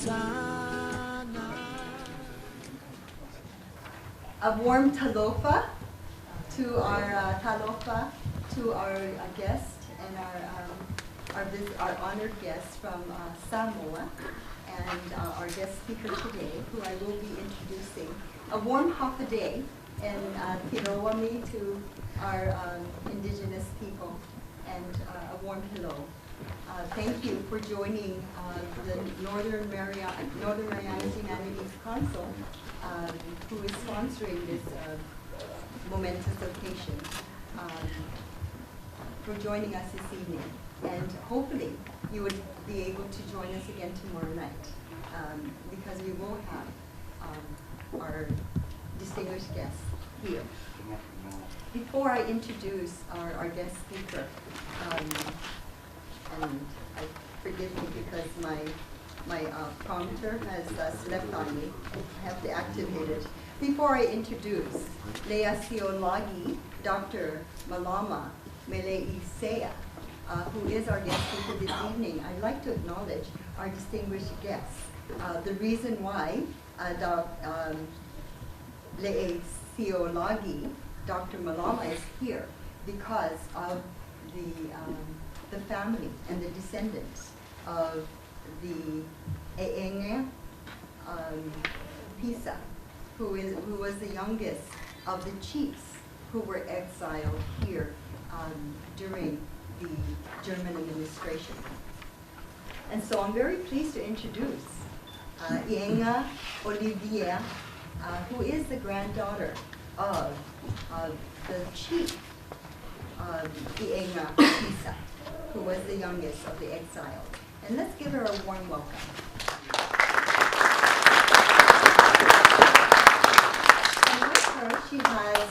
A warm talofa to our guest and our honored guest from Samoa, and our guest speaker today, who I will be introducing. A warm hapaday and Piroami to our indigenous people, and a warm hello. Thank you for joining the Northern Marianas Humanities Council, who is sponsoring this momentous occasion, for joining us this evening. And hopefully you would be able to join us again tomorrow night, because we will have our distinguished guests here. Before I introduce our guest speaker, and forgive me because my prompter has slept on me. I have to activate it. Before I introduce Leasiolagi Dr. Malama Meleisea, who is our guest speaker this evening, I'd like to acknowledge our distinguished guests. The reason why Leasiolagi Dr. Malama is here because of the family and the descendants of the E'enga Pisa, who was the youngest of the chiefs who were exiled here during the German administration. And so I'm very pleased to introduce E'enga Olivia, who is the granddaughter of the chief E'enga Pisa, who was the youngest of the exiled. And let's give her a warm welcome. And with her, she has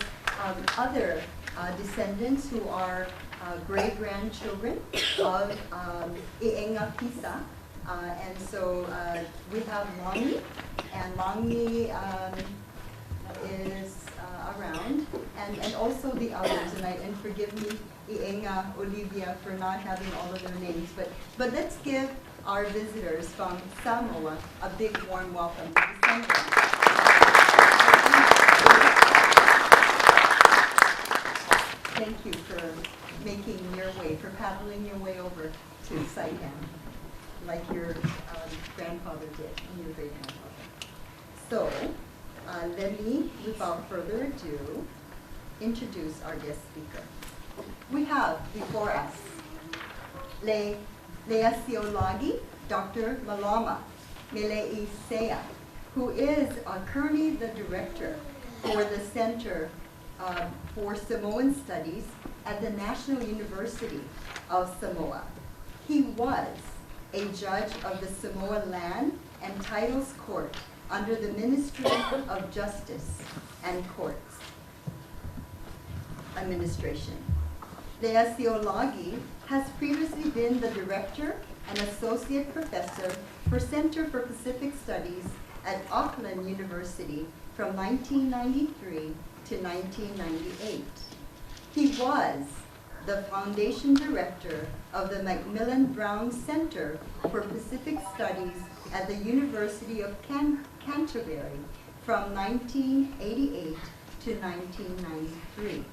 other descendants who are great-grandchildren of E'enga Pisa. And so we have Langi, and Langi is around, and also the others, and forgive me, E'enga Olivia, for not having all of their names, but let's give our visitors from Samoa a big warm welcome to the center. Thank you for making your way, for paddling your way over to Saipan, like your grandfather did, and your great-grandfather. So, let me, without further ado, introduce our guest speaker. We have before us Leasiolagi Dr. Malama Meleisea, who is currently the director for the Center for Samoan Studies at the National University of Samoa. He was a judge of the Samoa Land and Titles Court under the Ministry of Justice and Courts Administration. Leasiolagi has previously been the director and associate professor for Center for Pacific Studies at Auckland University from 1993 to 1998. He was the foundation director of the Macmillan Brown Center for Pacific Studies at the University of Canterbury from 1988 to 1993,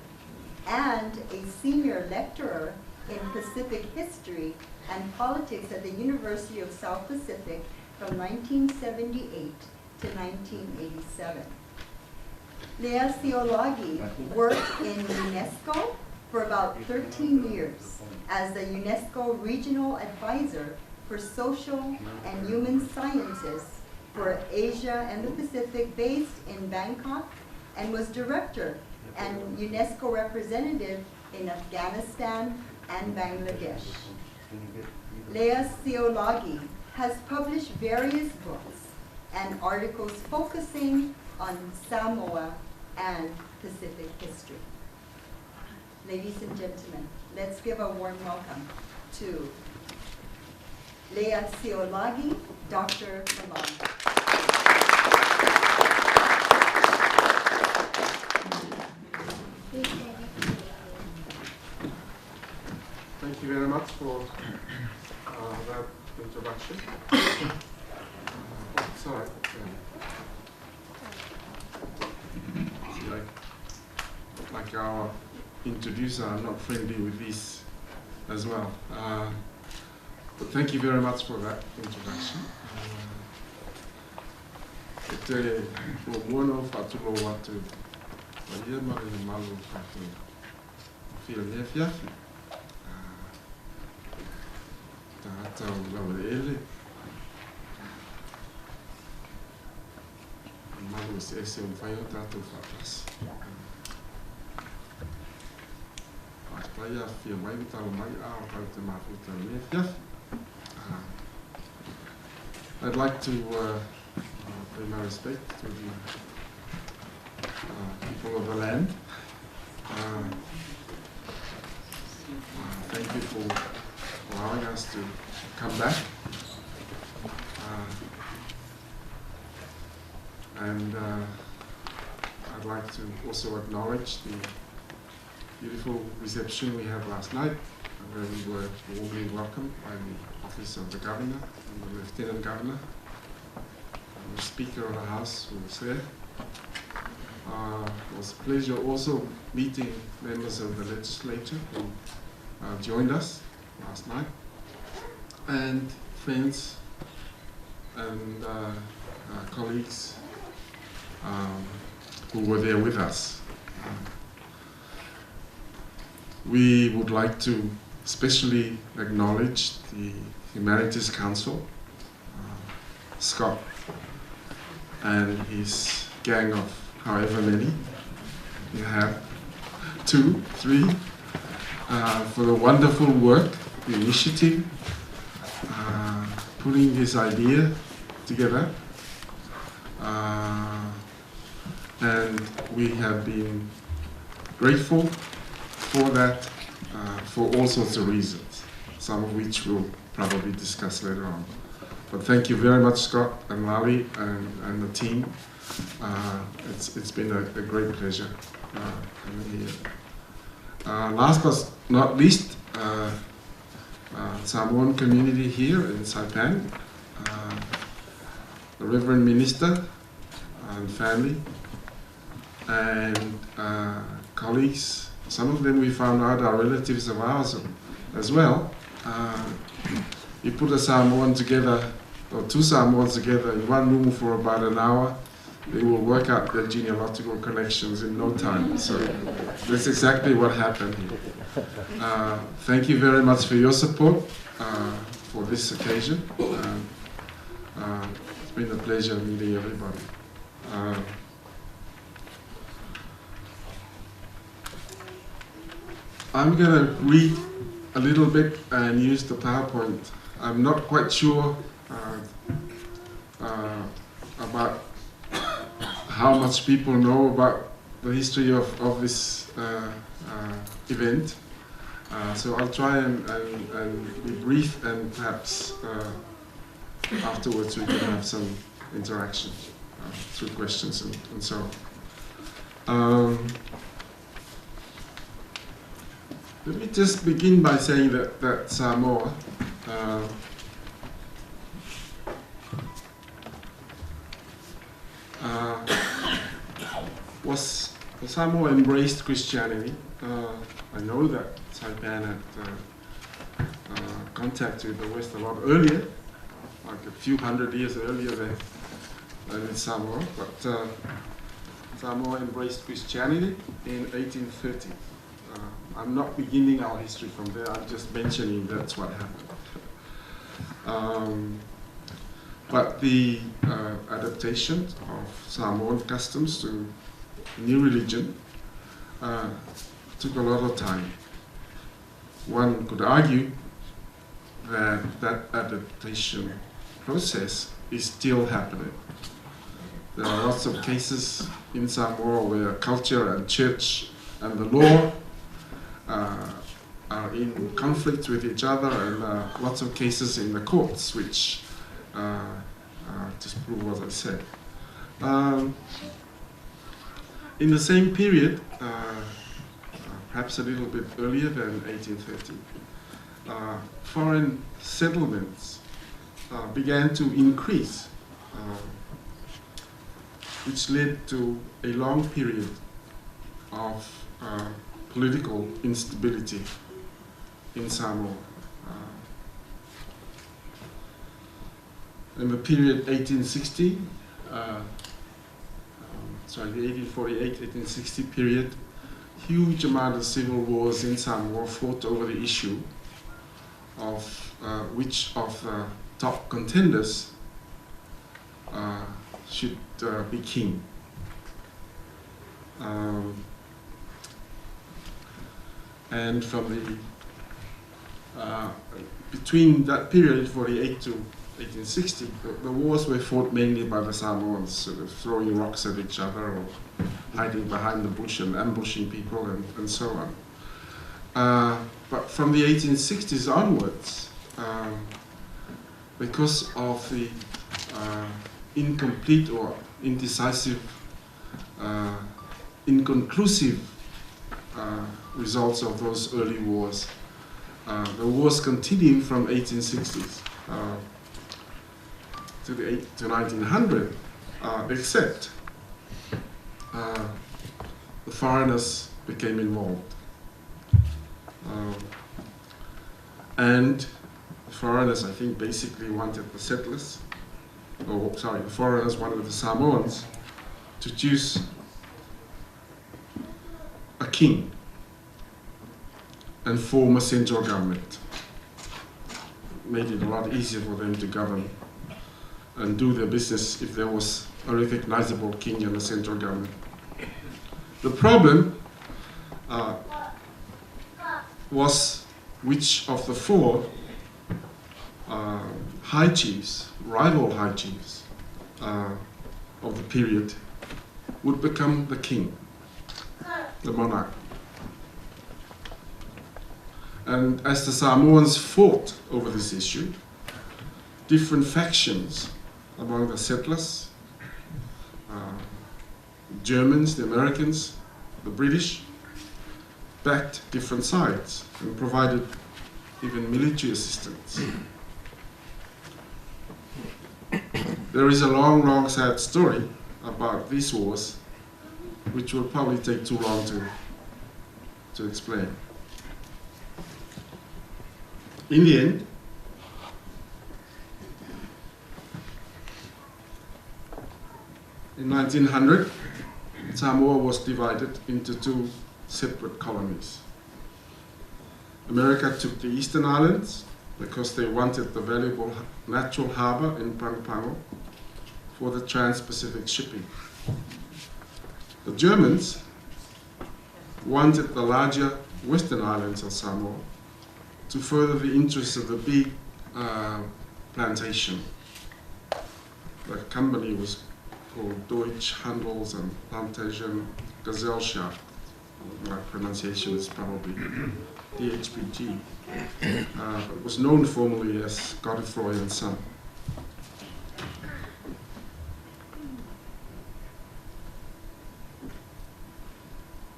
and a senior lecturer in Pacific History and Politics at the University of South Pacific from 1978 to 1987. Leasiolagi worked in UNESCO for about 13 years as the UNESCO Regional Advisor for Social and Human Sciences for Asia and the Pacific, based in Bangkok, and was director and UNESCO representative in Afghanistan and Bangladesh. Leasiolagi has published various books and articles focusing on Samoa and Pacific history. Ladies and gentlemen, let's give a warm welcome to Leasiolagi Dr. Malama. Thank you very much for that introduction. Sorry. See, like our introducer, I'm not friendly with these as well. But thank you very much for that introduction. Mono whatulo watu ia mare ni malu whatu whia lea whiawhi tātau lawa ele malu se ese whai o tātou whapas Aia whia mai tau mai ao kau te mawhuta lea whiawhi I'd like to pay my respect to the people of the land. Thank you for allowing us to come back. And I'd like to also acknowledge the beautiful reception we had last night, where we were warmly welcomed by the Office of the Governor and the Lieutenant Governor, and the Speaker of the House who was there. It was a pleasure also meeting members of the legislature who joined us last night, and friends and colleagues who were there with us. We would like to especially acknowledge the Humanities Council, Scott, and his gang of however many you have, 2, 3, for the wonderful work, the initiative, putting this idea together. And we have been grateful for that for all sorts of reasons, some of which we'll probably discuss later on. But thank you very much, Scott and Lali and the team. It's been a great pleasure coming here. Last but not least, Samoan community here in Saipan, the Reverend Minister and family, and colleagues. Some of them we found out are relatives of ours as well. You put a Samoan together, or 2 Samoans together in one room for about an hour, they will work out their genealogical connections in no time. So that's exactly what happened here. Thank you very much for your support for this occasion. It's been a pleasure meeting everybody. I'm going to read a little bit and use the PowerPoint. I'm not quite sure about how much people know about the history of this event. So I'll try and be brief, and perhaps afterwards we can have some interaction through questions and so on. Let me just begin by saying that Samoa Samoa embraced Christianity. I know that Saipan had contact with the West a lot earlier, like a few hundred years earlier than in Samoa, but Samoa embraced Christianity in 1830. I'm not beginning our history from there, I'm just mentioning that's what happened. But the adaptation of Samoan customs to new religion took a lot of time. One could argue that that adaptation process is still happening. There are lots of cases in Samoa where culture and church and the law are in conflict with each other, and lots of cases in the courts which just prove what I said. In the same period, perhaps a little bit earlier than 1830, foreign settlements began to increase which led to a long period of political instability in Samoa. In the period 1860, the 1848-1860 period, huge amount of civil wars in Samoa fought over the issue of which of the top contenders should be king. And from the between that period, 48 to 1860, the wars were fought mainly by the Samoans, sort of throwing rocks at each other or hiding behind the bush and ambushing people and so on. But from the 1860s onwards, because of the incomplete or indecisive, inconclusive results of those early wars, the wars continuing from 1860s to 1900, except the foreigners became involved. And the foreigners, I think, basically wanted the settlers, the foreigners wanted the Samoans to choose a king and form a central government. Made it a lot easier for them to govern and do their business if there was a recognizable king and a central government. The problem was which of the four high chiefs, rival high chiefs of the period, would become the king, the monarch. And as the Samoans fought over this issue, different factions among the settlers, Germans, the Americans, the British, backed different sides and provided even military assistance. There is a long, long, sad story about these wars, which will probably take too long to explain. In the end, in 1900, Samoa was divided into two separate colonies. America took the eastern islands because they wanted the valuable natural harbor in Pago for the trans-Pacific shipping. The Germans wanted the larger western islands of Samoa to further the interests of the big plantation. The company was called Deutsche Handels- and Plantagengesellschaft. My pronunciation is probably DHPG. It was known formally as Godefroy and Son.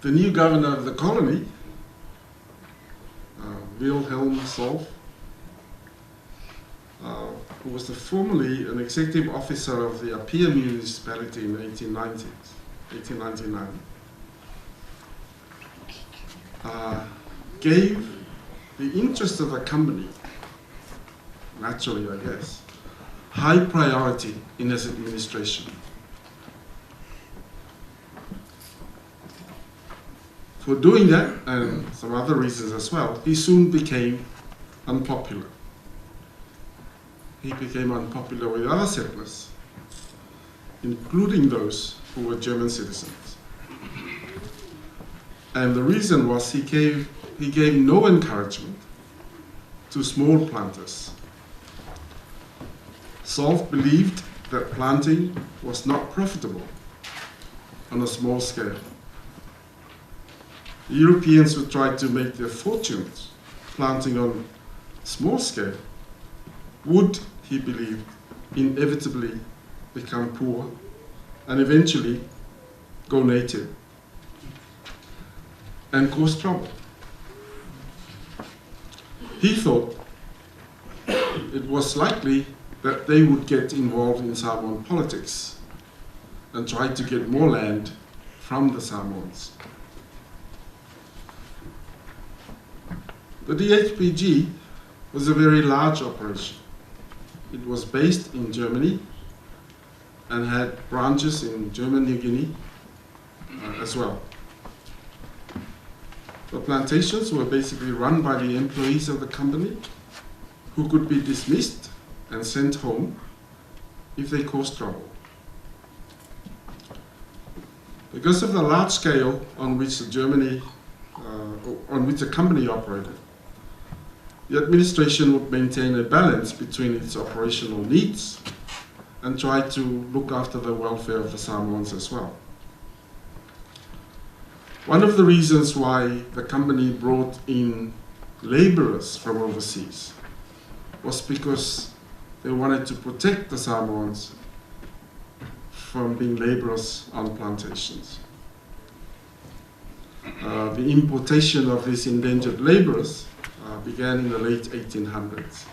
The new governor of the colony, Wilhelm Solf, who was formerly an executive officer of the Apia municipality in 1899, gave the interest of the company, naturally I guess, high priority in his administration. For doing that, and some other reasons as well, he soon became unpopular. He became unpopular with other settlers, including those who were German citizens. And the reason was he gave no encouragement to small planters. Solf believed that planting was not profitable on a small scale. The Europeans who tried to make their fortunes planting on small scale would, he believed, inevitably become poor and eventually go native and cause trouble. He thought it was likely that they would get involved in Samoan politics and try to get more land from the Samoans. The DHPG was a very large operation. It was based in Germany and had branches in German New Guinea as well. The plantations were basically run by the employees of the company, who could be dismissed and sent home if they caused trouble. Because of the large scale on which the company operated, the administration would maintain a balance between its operational needs and try to look after the welfare of the Samoans as well. One of the reasons why the company brought in laborers from overseas was because they wanted to protect the Samoans from being laborers on plantations. The importation of these endangered laborers began in the late 1800s.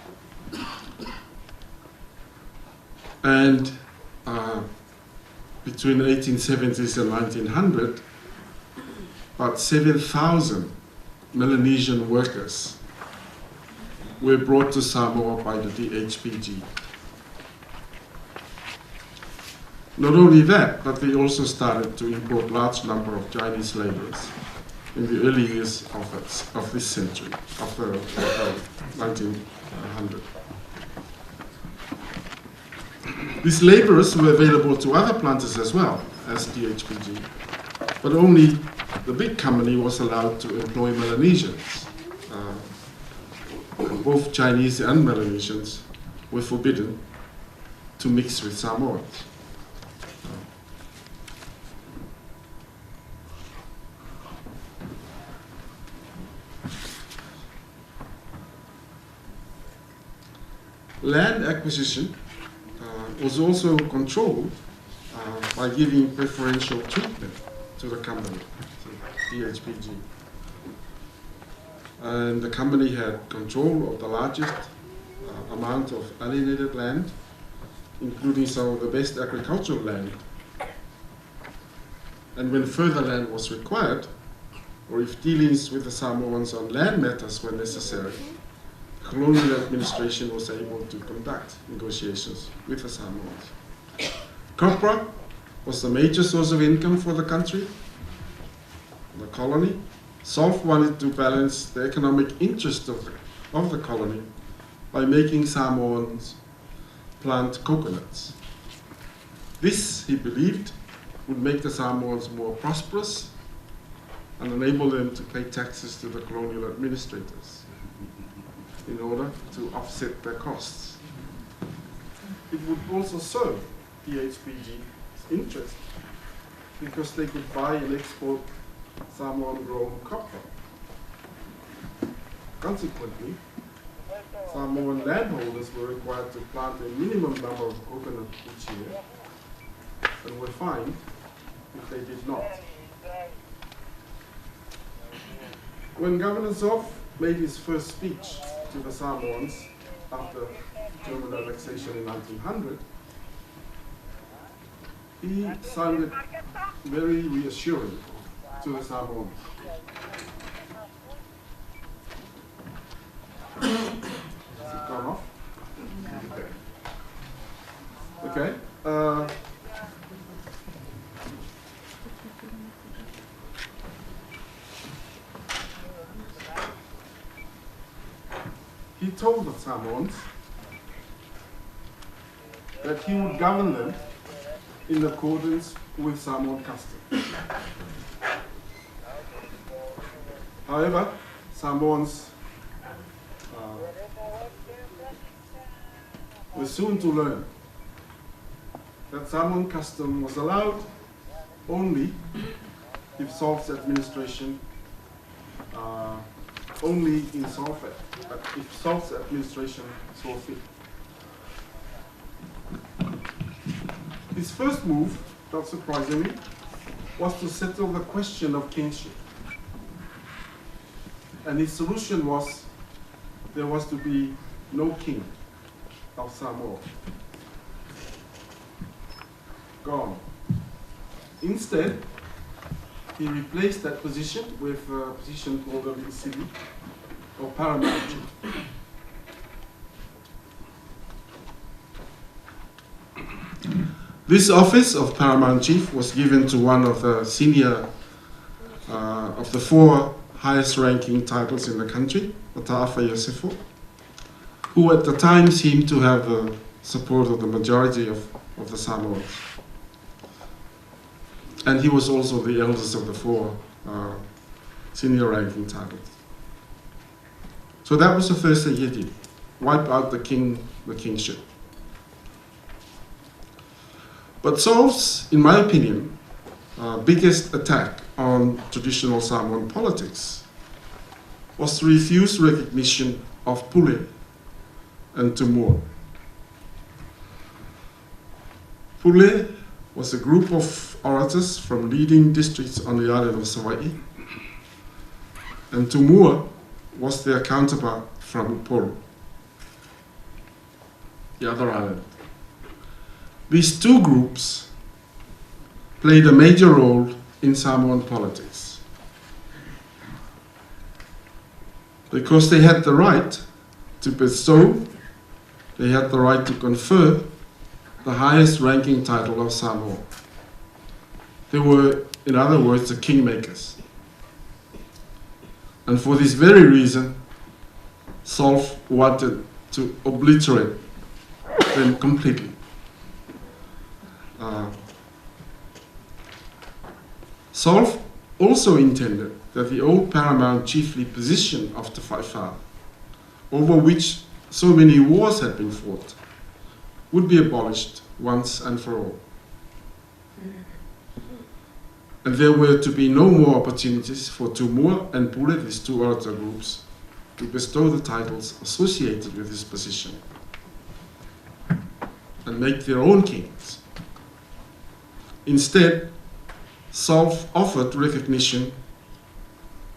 And between the 1870s and 1900, about 7,000 Melanesian workers were brought to Samoa by the DHPG. Not only that, but they also started to import large number of Chinese laborers in the early years of this century, of the 1900. These laborers were available to other planters as well as DHPG, but only the big company was allowed to employ Melanesians. Both Chinese and Melanesians were forbidden to mix with Samoans. Land acquisition was also controlled by giving preferential treatment to the company, to DHPG. And the company had control of the largest amount of alienated land, including some of the best agricultural land. And when further land was required, or if dealings with the Samoans on land matters were necessary, colonial administration was able to conduct negotiations with the Samoans. Copra was the major source of income for the country, the colony. Solf wanted to balance the economic interest of the colony by making Samoans plant coconuts. This, he believed, would make the Samoans more prosperous and enable them to pay taxes to the colonial administrators in order to offset their costs. It would also serve DHPG's interest because they could buy and export Samoan-grown copra. Consequently, Samoan landholders were required to plant a minimum number of coconuts each year and were fined if they did not. When Governor Solf made his first speech to the Samoans after German annexation in 1900, he sounded very reassuring to the Samoans. Has it gone off? Okay. He told the Samoans that he would govern them in accordance with Samoan custom. However, Samoans were soon to learn that Samoan custom was allowed only if Solf's administration if Solf's administration saw fit. His first move, not surprisingly, was to settle the question of kingship. And his solution was there was to be no king, of Samoa. Gone. Instead, he replaced that position with a position called the Leasiolagi, or paramount chief. This office of paramount chief was given to one of the senior of the four highest ranking titles in the country, Mataafa Yosefo, who at the time seemed to have the support of the majority of the Samoans. And he was also the eldest of the four senior ranking titles. So that was the first thing he did, wipe out the kingship. But Solf's, in my opinion, biggest attack on traditional Samoan politics was to refuse recognition of Pule and Tumua. Pule was a group of orators from leading districts on the island of Savai'i, and Tumua was their counterpart from Pule, the other island. These two groups played a major role in Samoan politics because they had the right to bestow, they had the right to confer the highest ranking title of Samoa. They were, in other words, the kingmakers. And for this very reason, Solf wanted to obliterate them completely. Solf also intended that the old paramount chiefly position of the Whaiwha, over which so many wars had been fought, would be abolished once and for all. And there were to be no more opportunities for Tumua and Pule, these two orator groups, to bestow the titles associated with this position and make their own kings. Instead, Solf offered recognition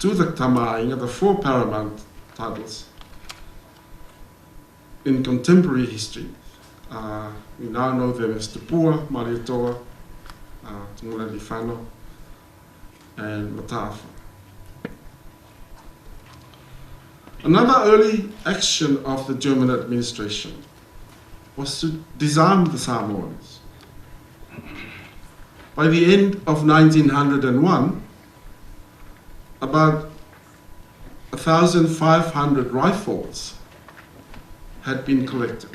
to the Tamainga, the four paramount titles, in contemporary history. We now know them as Tupua, Mariatoa, Tumulelifano, and Mataafa. Another early action of the German administration was to disarm the Samoans. By the end of 1901, about 1,500 rifles had been collected.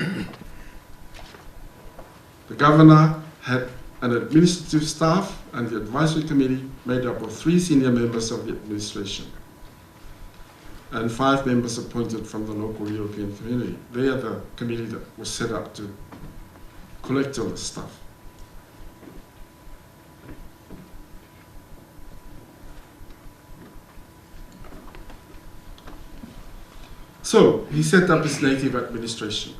The governor had an administrative staff and the advisory committee made up of 3 senior members of the administration and 5 members appointed from the local European community. They are the committee that was set up to collect all this stuff. So he set up his native administration.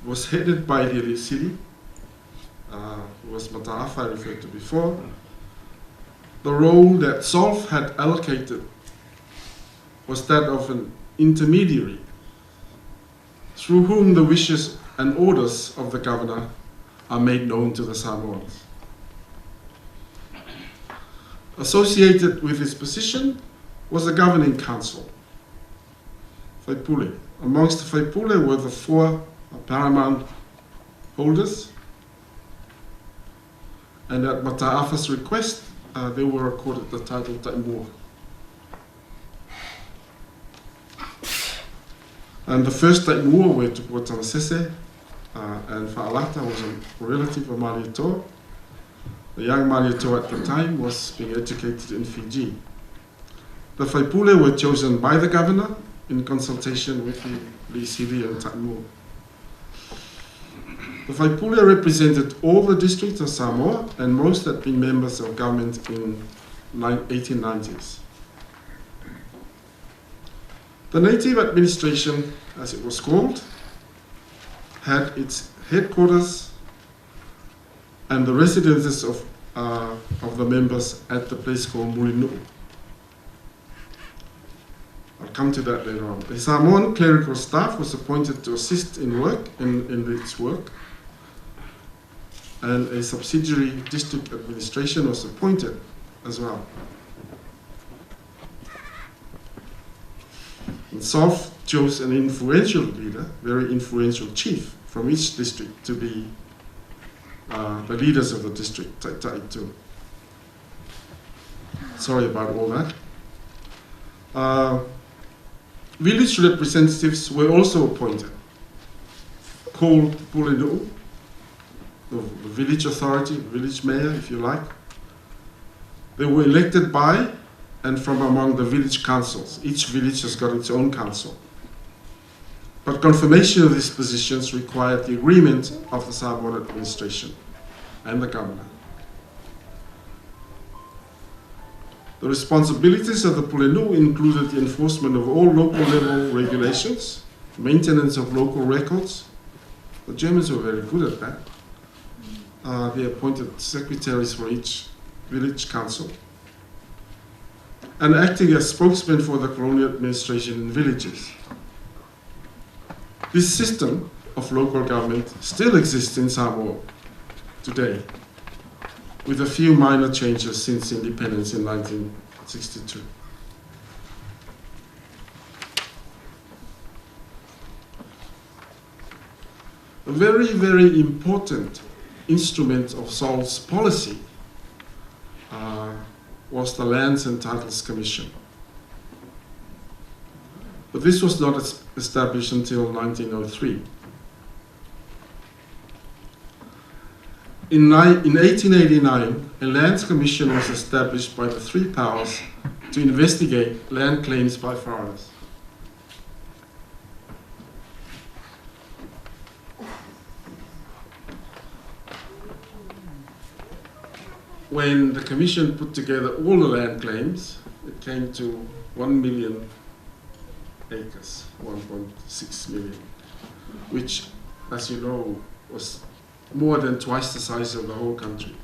It was headed by the Leasiolagi, who was Mataafa, I referred to before. The role that Solf had allocated was that of an intermediary through whom the wishes and orders of the governor are made known to the Samoans. Associated with his position was the governing council, Pule. Amongst the Pule were the 4 paramount holders, and at Mataafa's request, they were accorded the title Taimua. And the first Taimua were Tupua Tamasese, and Fa'alata was a relative of Mariatoa. The young Mariatoa at the time was being educated in Fiji. The Pule were chosen by the governor in consultation with the Leasiolagi and Taimua. The Pule represented all the districts of Samoa, and most had been members of government in 1890s. The native administration, as it was called, had its headquarters and the residences of the members at the place called Mulinu. I'll come to that later on. The Samoan clerical staff was appointed to assist in its work, and a subsidiary district administration was appointed as well. And Solf chose an influential leader, very influential chief from each district to be the leaders of the district. Sorry about all that. Village representatives were also appointed, called Pule, the village authority, village mayor, if you like. They were elected by and from among the village councils. Each village has got its own council. But confirmation of these positions required the agreement of the Samoan administration and the governor. The responsibilities of the Pulenu included the enforcement of all local level regulations, maintenance of local records. The Germans were very good at that. They appointed secretaries for each village council, and acting as spokesman for the colonial administration in villages. This system of local government still exists in Samoa today, with a few minor changes since independence in 1962. A very, very important instrument of Solf's policy was the Lands and Titles Commission. But this was not established until 1903. In 1889, a Lands Commission was established by the three powers to investigate land claims by foreigners. When the Commission put together all the land claims, it came to 1 million acres, 1.6 million, which, as you know, was more than twice the size of the whole country.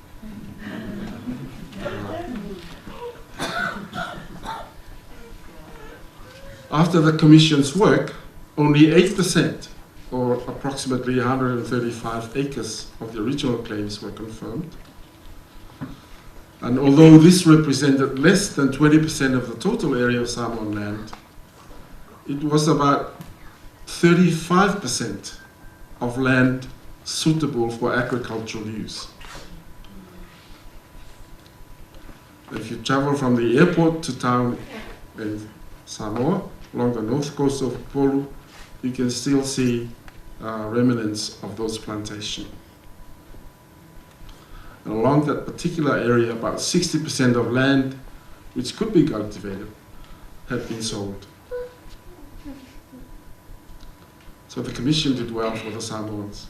After the Commission's work, only 8%, or approximately 135 acres of the original claims were confirmed. And although this represented less than 20% of the total area of Samoan land, it was about 35% of land suitable for agricultural use. If you travel from the airport to town in Samoa, along the north coast of Pule, you can still see remnants of those plantations. And along that particular area, about 60% of land which could be cultivated had been sold. So the Commission did well for the Samoans.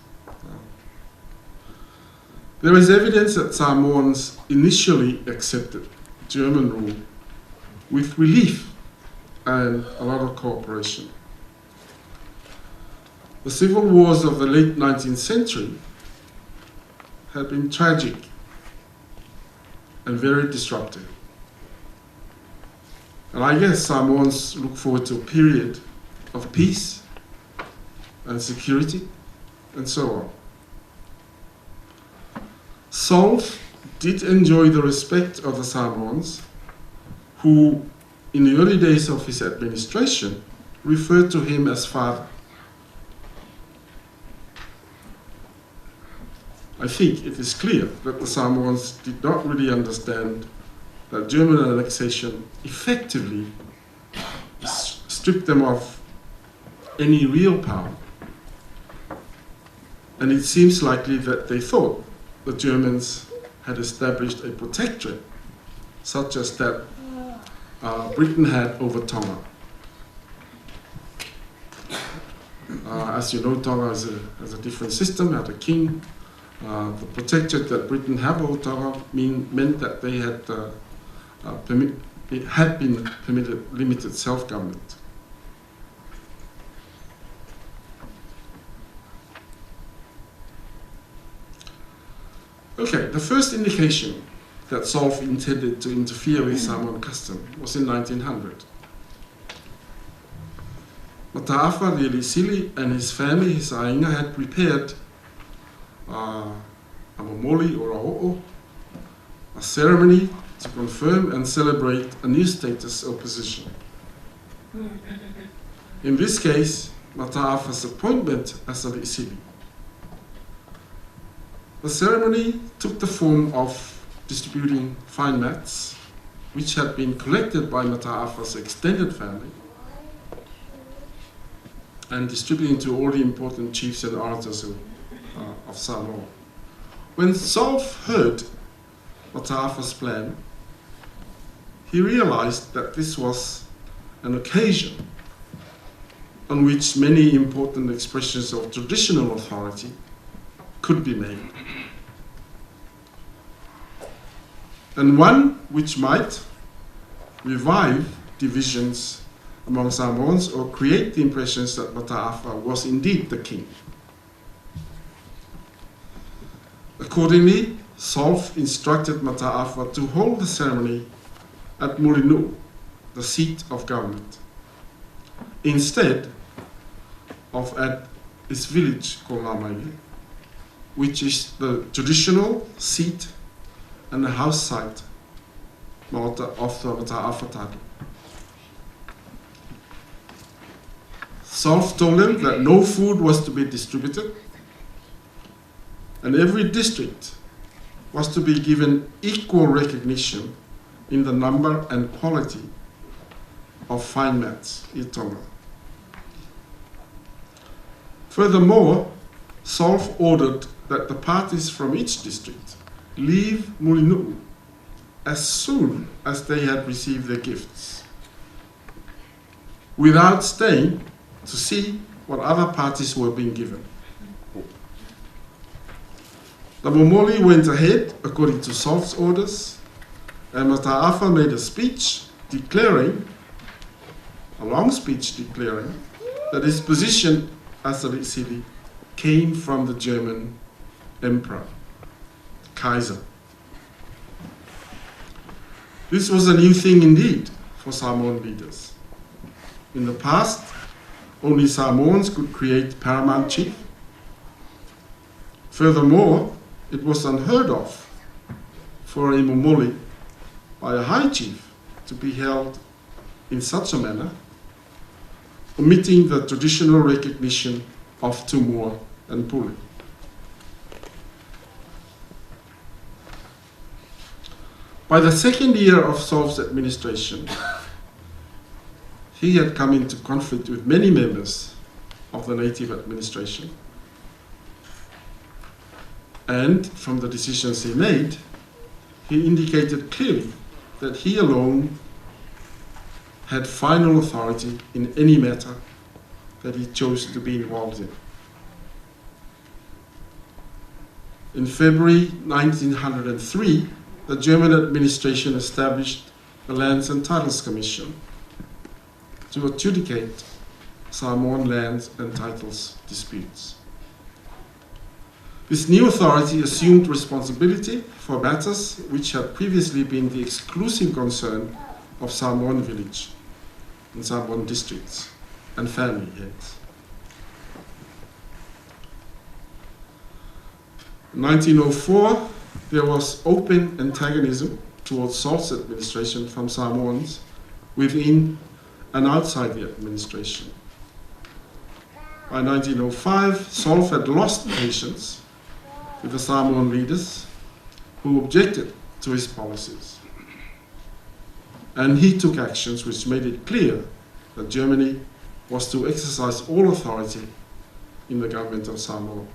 There is evidence that Samoans initially accepted German rule with relief and a lot of cooperation. The civil wars of the late 19th century had been tragic and very disruptive. And I guess Samoans look forward to a period of peace and security and so on. Solf did enjoy the respect of the Samoans, who, in the early days of his administration, referred to him as father. I think it is clear that the Samoans did not really understand that German annexation effectively stripped them of any real power. And it seems likely that they thought the Germans had established a protectorate, such as that Britain had over Tonga. As you know, Tonga has a different system, had a king. The protectorate that Britain had over Tonga meant that they had been permitted limited self-government. Okay, the first indication that Solf intended to interfere with Samoan custom was in 1900. Mataafa Lelisili and his family, his ainga, had prepared a momoli or a ho'o, a ceremony to confirm and celebrate a new status or position. In this case, Mataafa's appointment as a Leisili. The ceremony took the form of distributing fine mats, which had been collected by Mataafa's extended family, and distributing to all the important chiefs and orators of Samoa. When Solf heard Mataafa's plan, he realized that this was an occasion on which many important expressions of traditional authority could be made, and one which might revive divisions among Samoans or create the impressions that Mataafa was indeed the king. Accordingly, Solf instructed Mataafa to hold the ceremony at Mulinu, the seat of government, instead of at his village called Lauaki, which is the traditional seat and the house site of the Mataafa title. Solf told them that no food was to be distributed, and every district was to be given equal recognition in the number and quality of fine mats, itonga. Furthermore, Solf ordered that the parties from each district leave Mulinu as soon as they had received their gifts, without staying to see what other parties were being given. The momoli went ahead according to Solf's orders, and Mataafa made a speech declaring, a long speech declaring, that his position as a Leisili came from the German emperor, Kaiser. This was a new thing indeed for Samoan leaders. In the past, only Samoans could create paramount chief. Furthermore, it was unheard of for a momoli by a high chief to be held in such a manner, omitting the traditional recognition of Tumua and Pule. By the second year of Solf's administration, he had come into conflict with many members of the native administration. And from the decisions he made, he indicated clearly that he alone had final authority in any matter that he chose to be involved in. In February 1903, the German administration established the Lands and Titles Commission to adjudicate Samoan lands and titles disputes. This new authority assumed responsibility for matters which had previously been the exclusive concern of Samoan village and Samoan districts and family heads. In 1904, there was open antagonism towards Solf's administration from Samoans within and outside the administration. By 1905, Solf had lost patience with the Samoan leaders who objected to his policies. And he took actions which made it clear that Germany was to exercise all authority in the government of Samoa.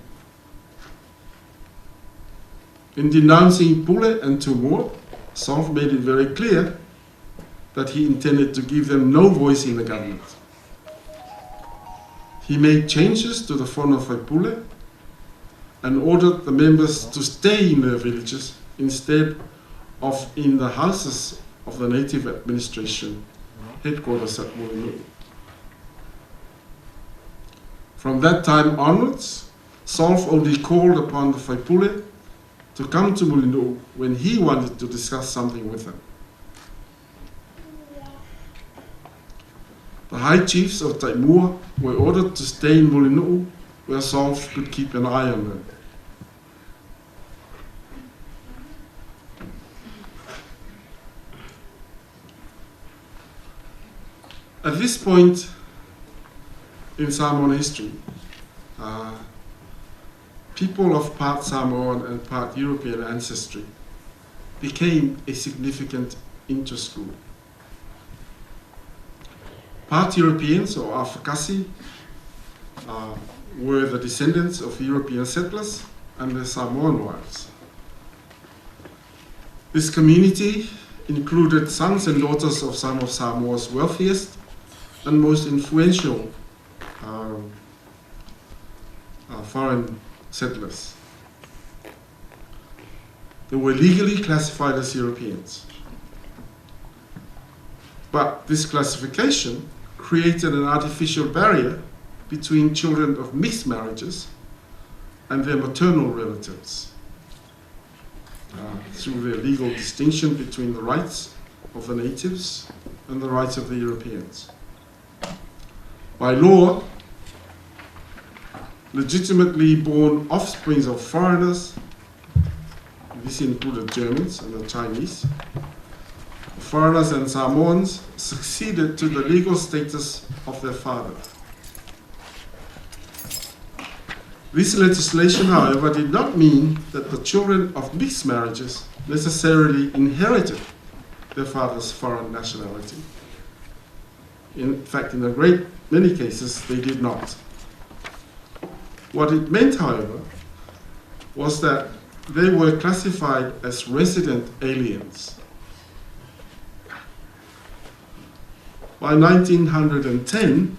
In denouncing Pule and Tumua, Solf made it very clear that he intended to give them no voice in the government. He made changes to the Whanawhai Pule and ordered the members to stay in their villages instead of in the houses of the native administration headquarters at Mulinu. From that time onwards, Solf only called upon the Whaipule to come to Mulinu when he wanted to discuss something with them. The high chiefs of Taimua were ordered to stay in Mulinu'u, where Solf could keep an eye on them. At this point in Samoan history, people of part Samoan and part European ancestry became a significant interest group. Part Europeans, or Afakasi, were the descendants of European settlers and their Samoan wives. This community included sons and daughters of some of Samoa's wealthiest and most influential foreign settlers. They were legally classified as Europeans. But this classification created an artificial barrier between children of mixed marriages and their maternal relatives through their legal distinction between the rights of the natives and the rights of the Europeans. By law, legitimately born offspring of foreigners, this included Germans and the Chinese, foreigners and Samoans succeeded to the legal status of their father. This legislation, however, did not mean that the children of mixed marriages necessarily inherited their father's foreign nationality. In fact, in a great many cases, they did not. What it meant, however, was that they were classified as resident aliens. By 1910,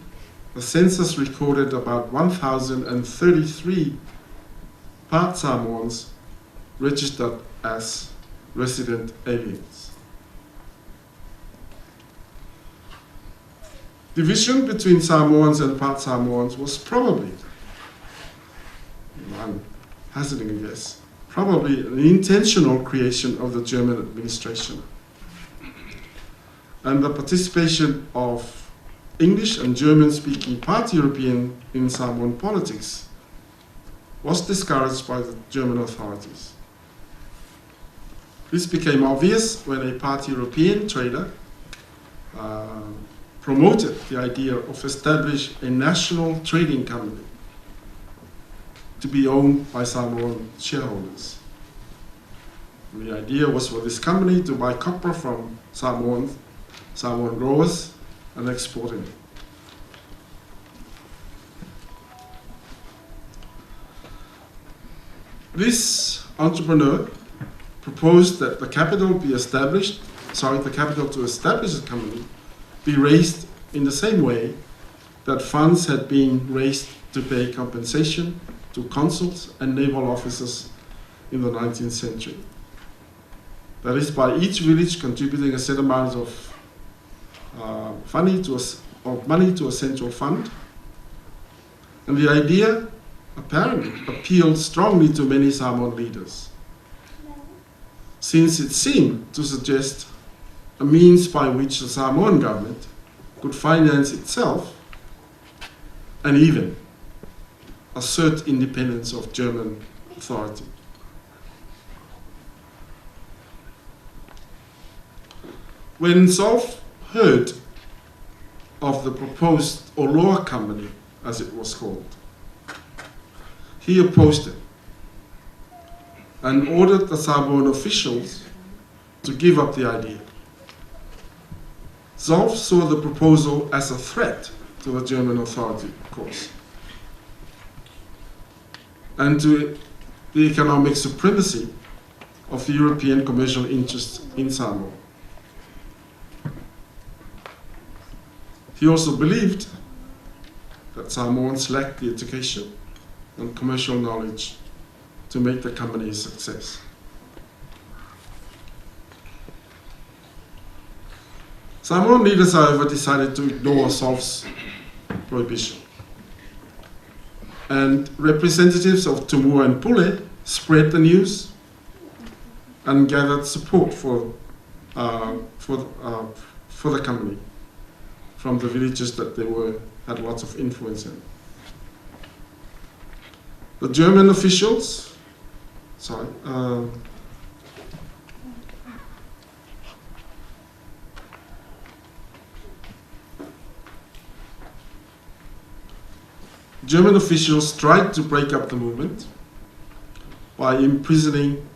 the census recorded about 1,033 part Samoans registered as resident aliens. Division between Samoans and part Samoans was probably, I'm hazarding a guess, probably an intentional creation of the German administration. And the participation of English and German-speaking part European in Samoan politics was discouraged by the German authorities. This became obvious when a part European trader promoted the idea of establishing a national trading company to be owned by Samoan shareholders. And the idea was for this company to buy copper from Samoan growers and exporting it. This entrepreneur proposed that the capital to establish a company be raised in the same way that funds had been raised to pay compensation to consuls and naval officers in the 19th century. That is, by each village contributing a set amount of money to a central fund. And the idea apparently appealed strongly to many Samoan leaders, since it seemed to suggest a means by which the Samoan government could finance itself and even assert independence of German authority. When Solf heard of the proposed Oloa Company, as it was called, he opposed it and ordered the Samoan officials to give up the idea. Solf saw the proposal as a threat to the German authority, of course, and to the economic supremacy of the European commercial interests in Samoa. He also believed that Samoans lacked the education and commercial knowledge to make the company a success. Samoan leaders, however, decided to ignore Solf's prohibition. And representatives of Tumua and Pule spread the news and gathered support for the company from the villages that they had lots of influence in. The German officials, German officials tried to break up the movement by imprisoning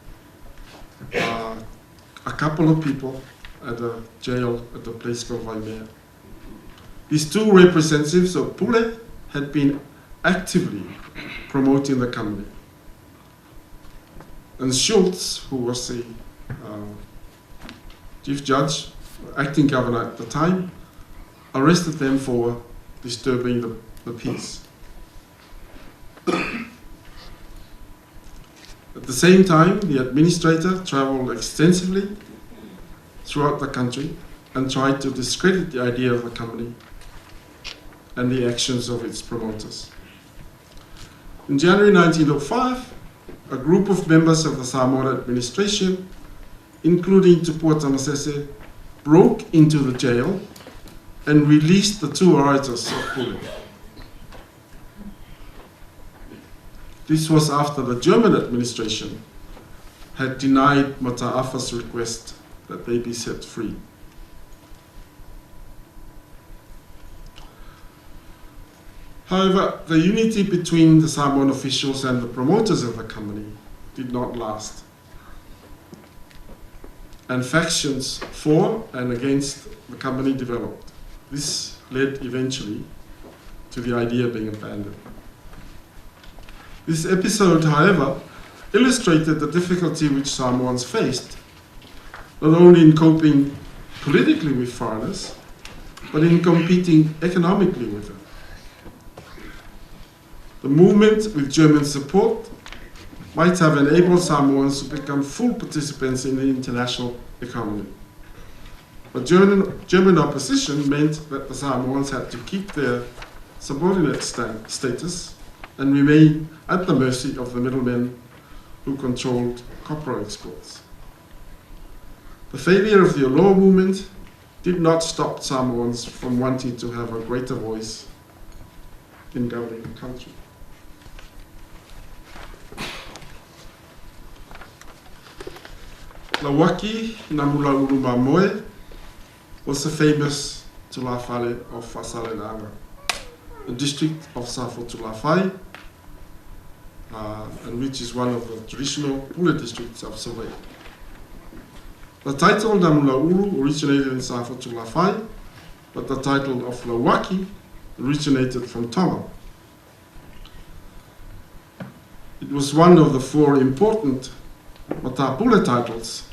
a couple of people at a jail at a place called Waimea. These two representatives of Pule had been actively promoting the company. And Schultz, who was the chief judge, acting governor at the time, arrested them for disturbing the peace. At the same time, the administrator traveled extensively throughout the country and tried to discredit the idea of the company and the actions of its promoters. In January 1905, a group of members of the Samoan administration, including Tupua Tamasese, broke into the jail and released the two orators of Pule. This was after the German administration had denied Mata'afa's request that they be set free. However, the unity between the Samoan officials and the promoters of the company did not last. And factions for and against the company developed. This led eventually to the idea being abandoned. This episode, however, illustrated the difficulty which Samoans faced, not only in coping politically with foreigners, but in competing economically with them. The movement, with German support, might have enabled Samoans to become full participants in the international economy. But German opposition meant that the Samoans had to keep their subordinate status and remain at the mercy of the middlemen who controlled copra exports. The failure of the Aloha movement did not stop Samoans from wanting to have a greater voice in governing the country. Lauaki Namulau'ulu was the famous Tulafale of Fasalenanga, the district of Safotulafai, and which is one of the traditional Pule districts of Savai'i. The title Namulau'ulu originated in Safotulafai, but the title of Lauaki originated from Tonga. It was one of the four important Matapule titles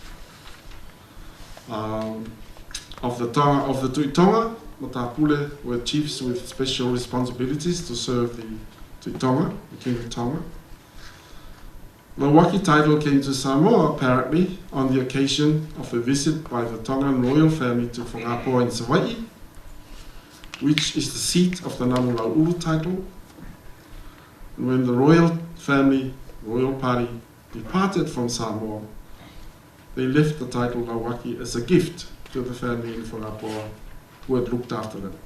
of the Tui Tonga. Matapule were chiefs with special responsibilities to serve the Tui Tonga, the King of Tonga. The Lauaki title came to Samoa apparently on the occasion of a visit by the Tongan royal family to Whangapoa in Savai'i, which is the seat of the Namulau'ulu title. And when the royal party departed from Samoa, they left the title Lauaki as a gift to the family in Whangapoa who had looked after them.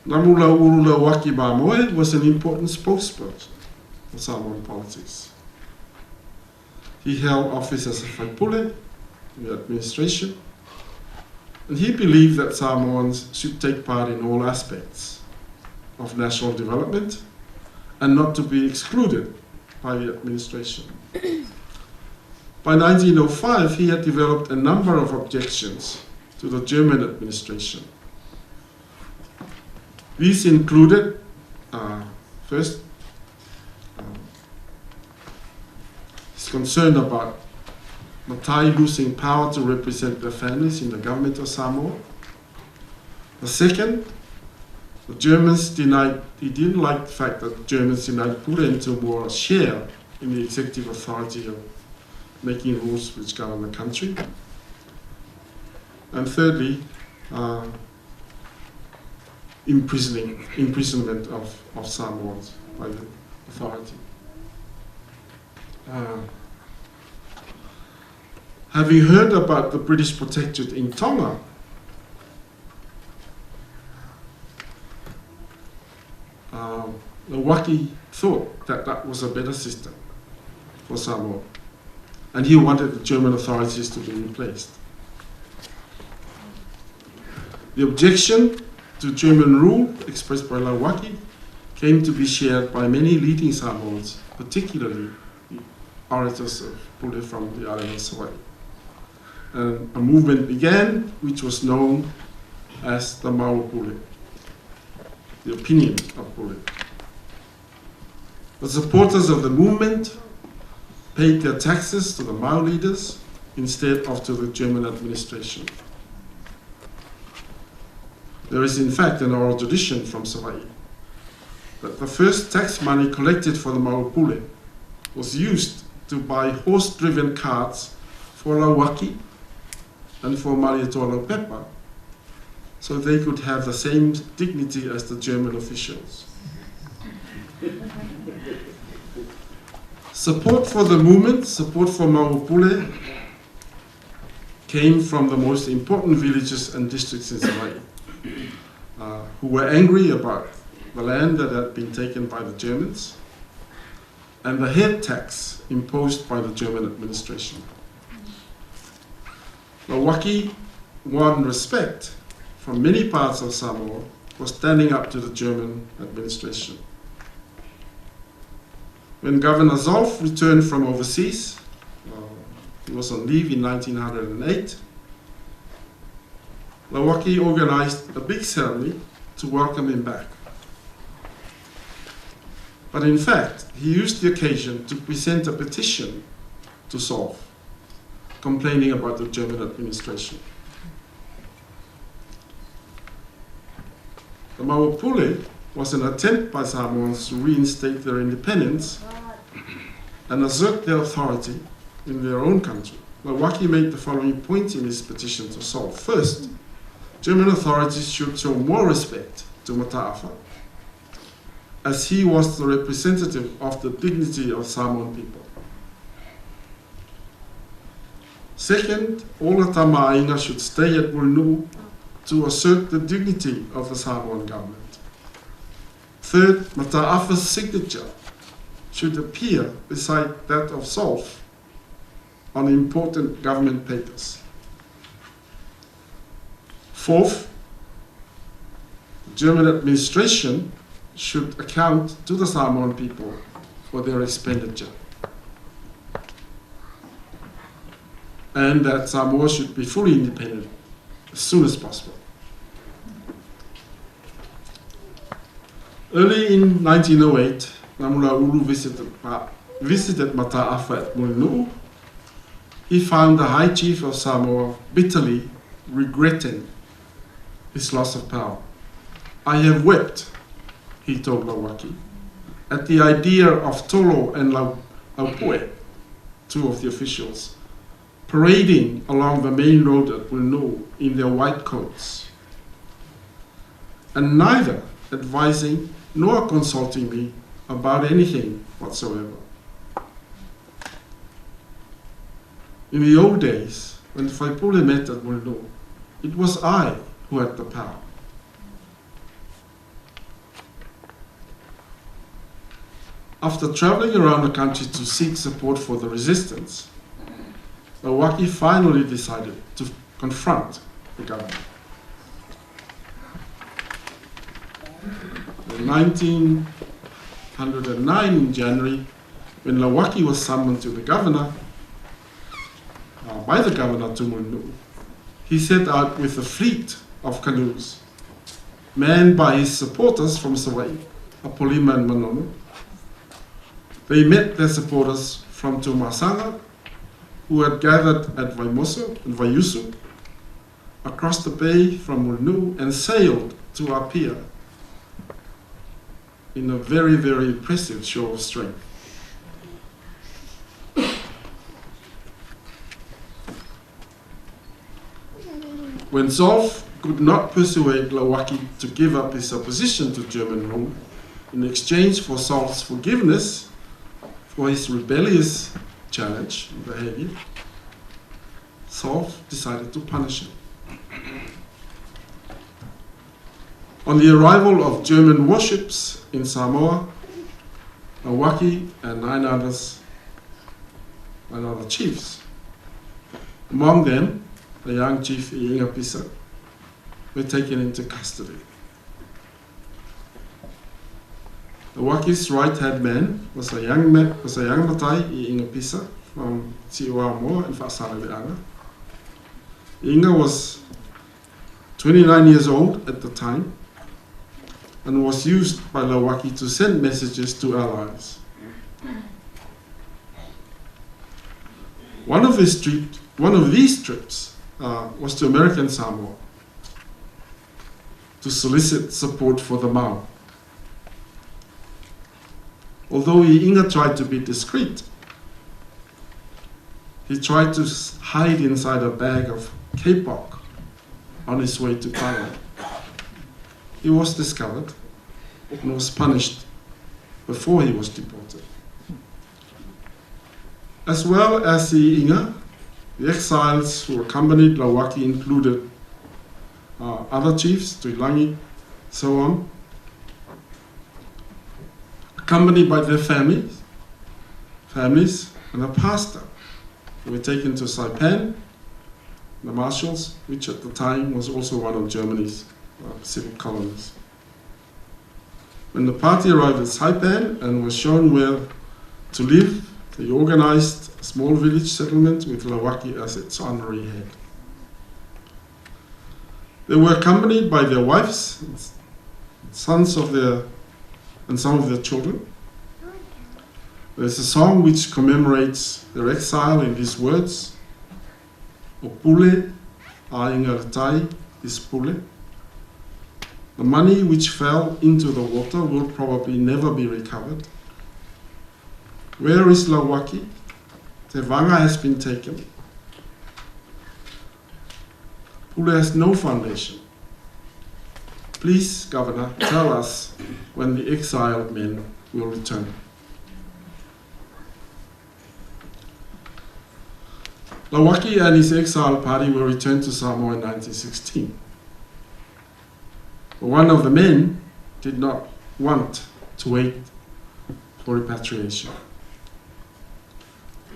Namulau'ulu Lauaki Mamoe was an important spokesperson for Samoan politics. He held office as a whaipule in the administration, and he believed that Samoans should take part in all aspects of national development and not to be excluded by the administration. By 1905, he had developed a number of objections to the German administration. These included, first, his concern about Matai losing power to represent their families in the government of Samoa. The second, the Germans denied, he didn't like the fact that the Germans denied Pule more a share in the executive authority of making rules which govern the country. And thirdly, imprisonment of Samoans by the authority. Having heard about the British protectorate in Tonga Lauaki thought that that was a better system for Samoa, and he wanted the German authorities to be replaced. The objection to German rule expressed by Lauaki came to be shared by many leading Samoans, particularly the orators of Pule from the island of Savai'i. And a movement began which was known as the Mau Pule, the opinion of Pule. The supporters of the movement paid their taxes to the Mau leaders instead of to the German administration. There is in fact an oral tradition from Savai'i that the first tax money collected for the Mau Pule was used to buy horse-driven carts for Lauaki and for Mariatolo Pepa, so they could have the same dignity as the German officials. Support for the movement, support for Mau Pule, came from the most important villages and districts in Savai'i, who were angry about the land that had been taken by the Germans and the head tax imposed by the German administration. Lauaki won respect from many parts of Samoa for standing up to the German administration. When Governor Solf returned from overseas, he was on leave in 1908, Lauaki organized a big ceremony to welcome him back. But in fact, he used the occasion to present a petition to Solf, complaining about the German administration. The Mau Pule was an attempt by Samoans to reinstate their independence and assert their authority in their own country. Lauaki made the following points in his petition to Solf. First, German authorities should show more respect to Mataafa, as he was the representative of the dignity of Samoan people. Second, all the Tamaaina should stay at Mulnu to assert the dignity of the Samoan government. Third, Mataafa's signature should appear beside that of Solf on important government papers. Fourth, the German administration should account to the Samoan people for their expenditure, and that Samoa should be fully independent as soon as possible. Early in 1908, Namulau'ulu visited Mataafa at Mulnu. He found the High Chief of Samoa bitterly regretting his loss of power. "I have wept," he told Lauaki, "at the idea of Tolo and Laupue, two of the officials, parading along the main road at Mulnu in their white coats, and neither advising nor consulting me about anything whatsoever. In the old days, when Pule met at Mulnu, it was I who had the power. After traveling around the country to seek support for the resistance, Lauaki finally decided to confront the government. In 1909, in January, when Lauaki was summoned to the governor, by the governor to Mulnu, he set out with a fleet of canoes, manned by his supporters from Savai'i, Apolima and Manono. They met their supporters from Tumasanga, who had gathered at Vaiusu, across the bay from Mulnu, and sailed to Apia in a very, very impressive show of strength. When Solf could not persuade Lauaki to give up his opposition to German rule in exchange for Solf's forgiveness for his rebellious challenge behavior, Solf decided to punish him. On the arrival of German warships in Samoa, Lauaki and nine other chiefs, among them the young chief Inga Pisa, were taken into custody. Lauaki's right-hand man was a young matai Inga Pisa from Tiwamoa and Whaasaleanga. Inga was 29 years old at the time and was used by Lauaki to send messages to allies. One of these trips was to American Samoa to solicit support for the Mau. Although Inga tried to be discreet, he tried to hide inside a bag of kapok on his way to Thailand. He was discovered and was punished before he was deported. As well as the Inga, the exiles who accompanied Lauaki included other chiefs, Tuilangi, so on, accompanied by their families, and a pastor, who were taken to Saipan, the marshals, which at the time was also one of Germany's Pacific colonies. When the party arrived at Saipan and was shown where to live, they organized a small village settlement with Lauaki as its honorary head. They were accompanied by their wives, sons of and some of their children. There's a song which commemorates their exile in these words: "O Pule, a inga ratai is Pule." The money which fell into the water will probably never be recovered. Where is Lauaki? Te vanga has been taken. Pule has no foundation. Please, Governor, tell us when the exiled men will return. Lauaki and his exile party were returned to Samoa in 1916. But one of the men did not want to wait for repatriation.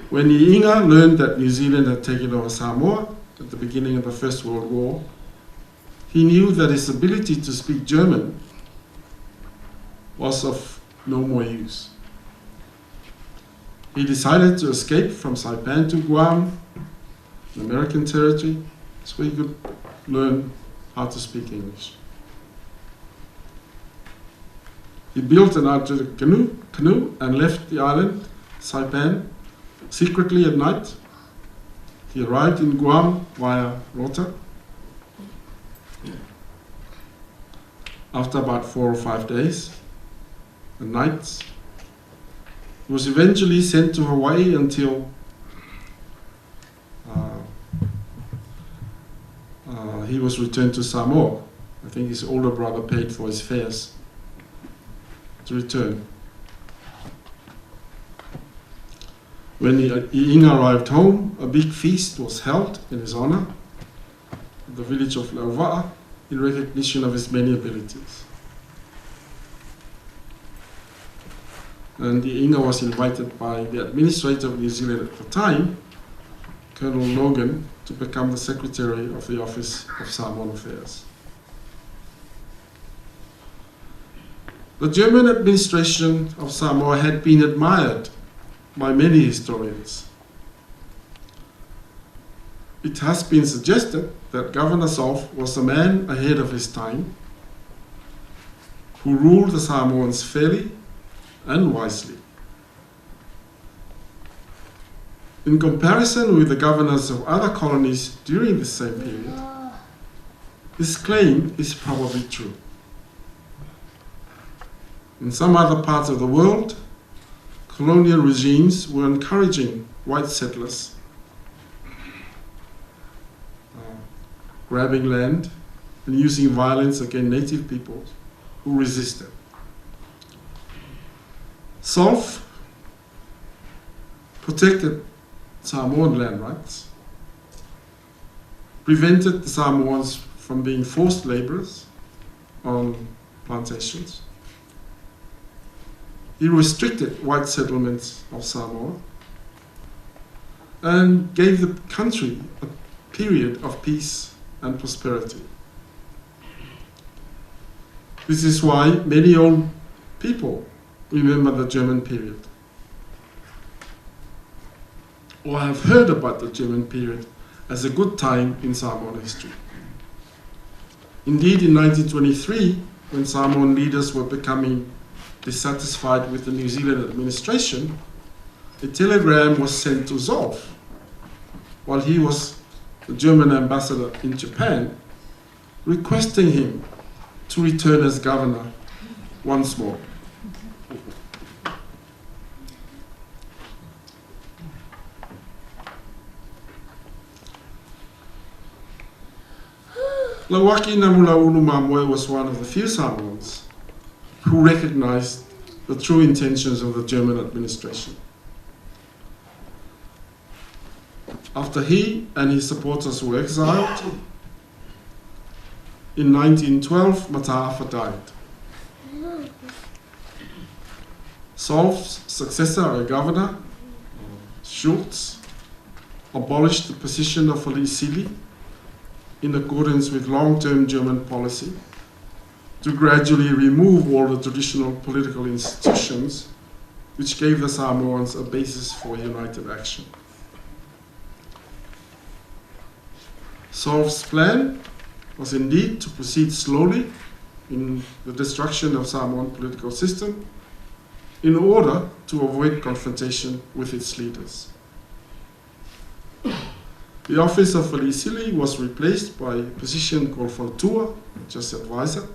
When Inga learned that New Zealand had taken over Samoa at the beginning of the First World War, he knew that his ability to speak German was of no more use. He decided to escape from Saipan to Guam, an American territory, so he could learn how to speak English. He built an arctic canoe and left the island, Saipan, secretly at night. He arrived in Guam via Rota. After about 4 or 5 days and nights, he was eventually sent to Hawaii until he was returned to Samoa. I think his older brother paid for his fares to return. When Inga arrived home, a big feast was held in his honor at the village of Lauva'a in recognition of his many abilities. And Inga was invited by the administrator of New Zealand at the time, Colonel Logan, to become the secretary of the Office of Samoan Affairs. The German administration of Samoa had been admired by many historians. It has been suggested that Governor Solf was a man ahead of his time, who ruled the Samoans fairly and wisely. In comparison with the governors of other colonies during the same period, this claim is probably true. In some other parts of the world, colonial regimes were encouraging white settlers, grabbing land and using violence against native peoples who resisted. Solf protected Samoan land rights, prevented the Samoans from being forced laborers, on plantations. He restricted white settlements of Samoa and gave the country a period of peace and prosperity. This is why many old people remember the German period, or have heard about the German period as a good time in Samoan history. Indeed, in 1923, when Samoan leaders were becoming dissatisfied with the New Zealand administration, a telegram was sent to Solf while he was the German ambassador in Japan, requesting him to return as governor once more. Lauaki Namulau'ulu was one of the few Samoans who recognized the true intentions of the German administration. After he and his supporters were exiled, in 1912, Mataafa died. Solf's successor, a governor, Schultz, abolished the position of a Leasiolagi in accordance with long-term German policy to gradually remove all the traditional political institutions which gave the Samoans a basis for united action. Solf's plan was indeed to proceed slowly in the destruction of Samoan political system in order to avoid confrontation with its leaders. The office of a Leasiolagi was replaced by a position called Fautua, just advisor,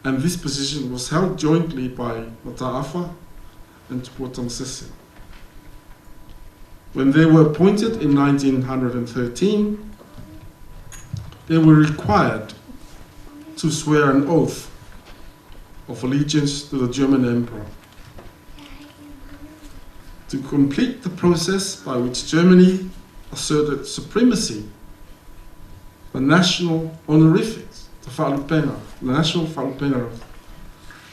and this position was held jointly by Mataafa and Tupuotamsese. When they were appointed in 1913, they were required to swear an oath of allegiance to the German Emperor to complete the process by which Germany asserted supremacy. The national honorifics, the national whaalupena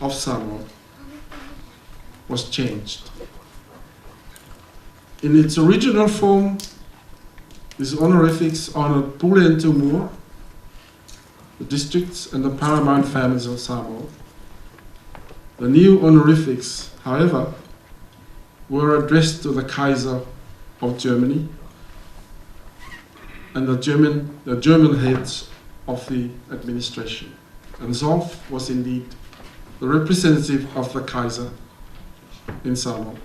of Samoa was changed. In its original form, these honorifics honored Pule and Tumua, the districts and the paramount families of Samoa. The new honorifics, however, were addressed to the Kaiser of Germany and the German heads of the administration. And Solf was indeed the representative of the Kaiser in Samoa.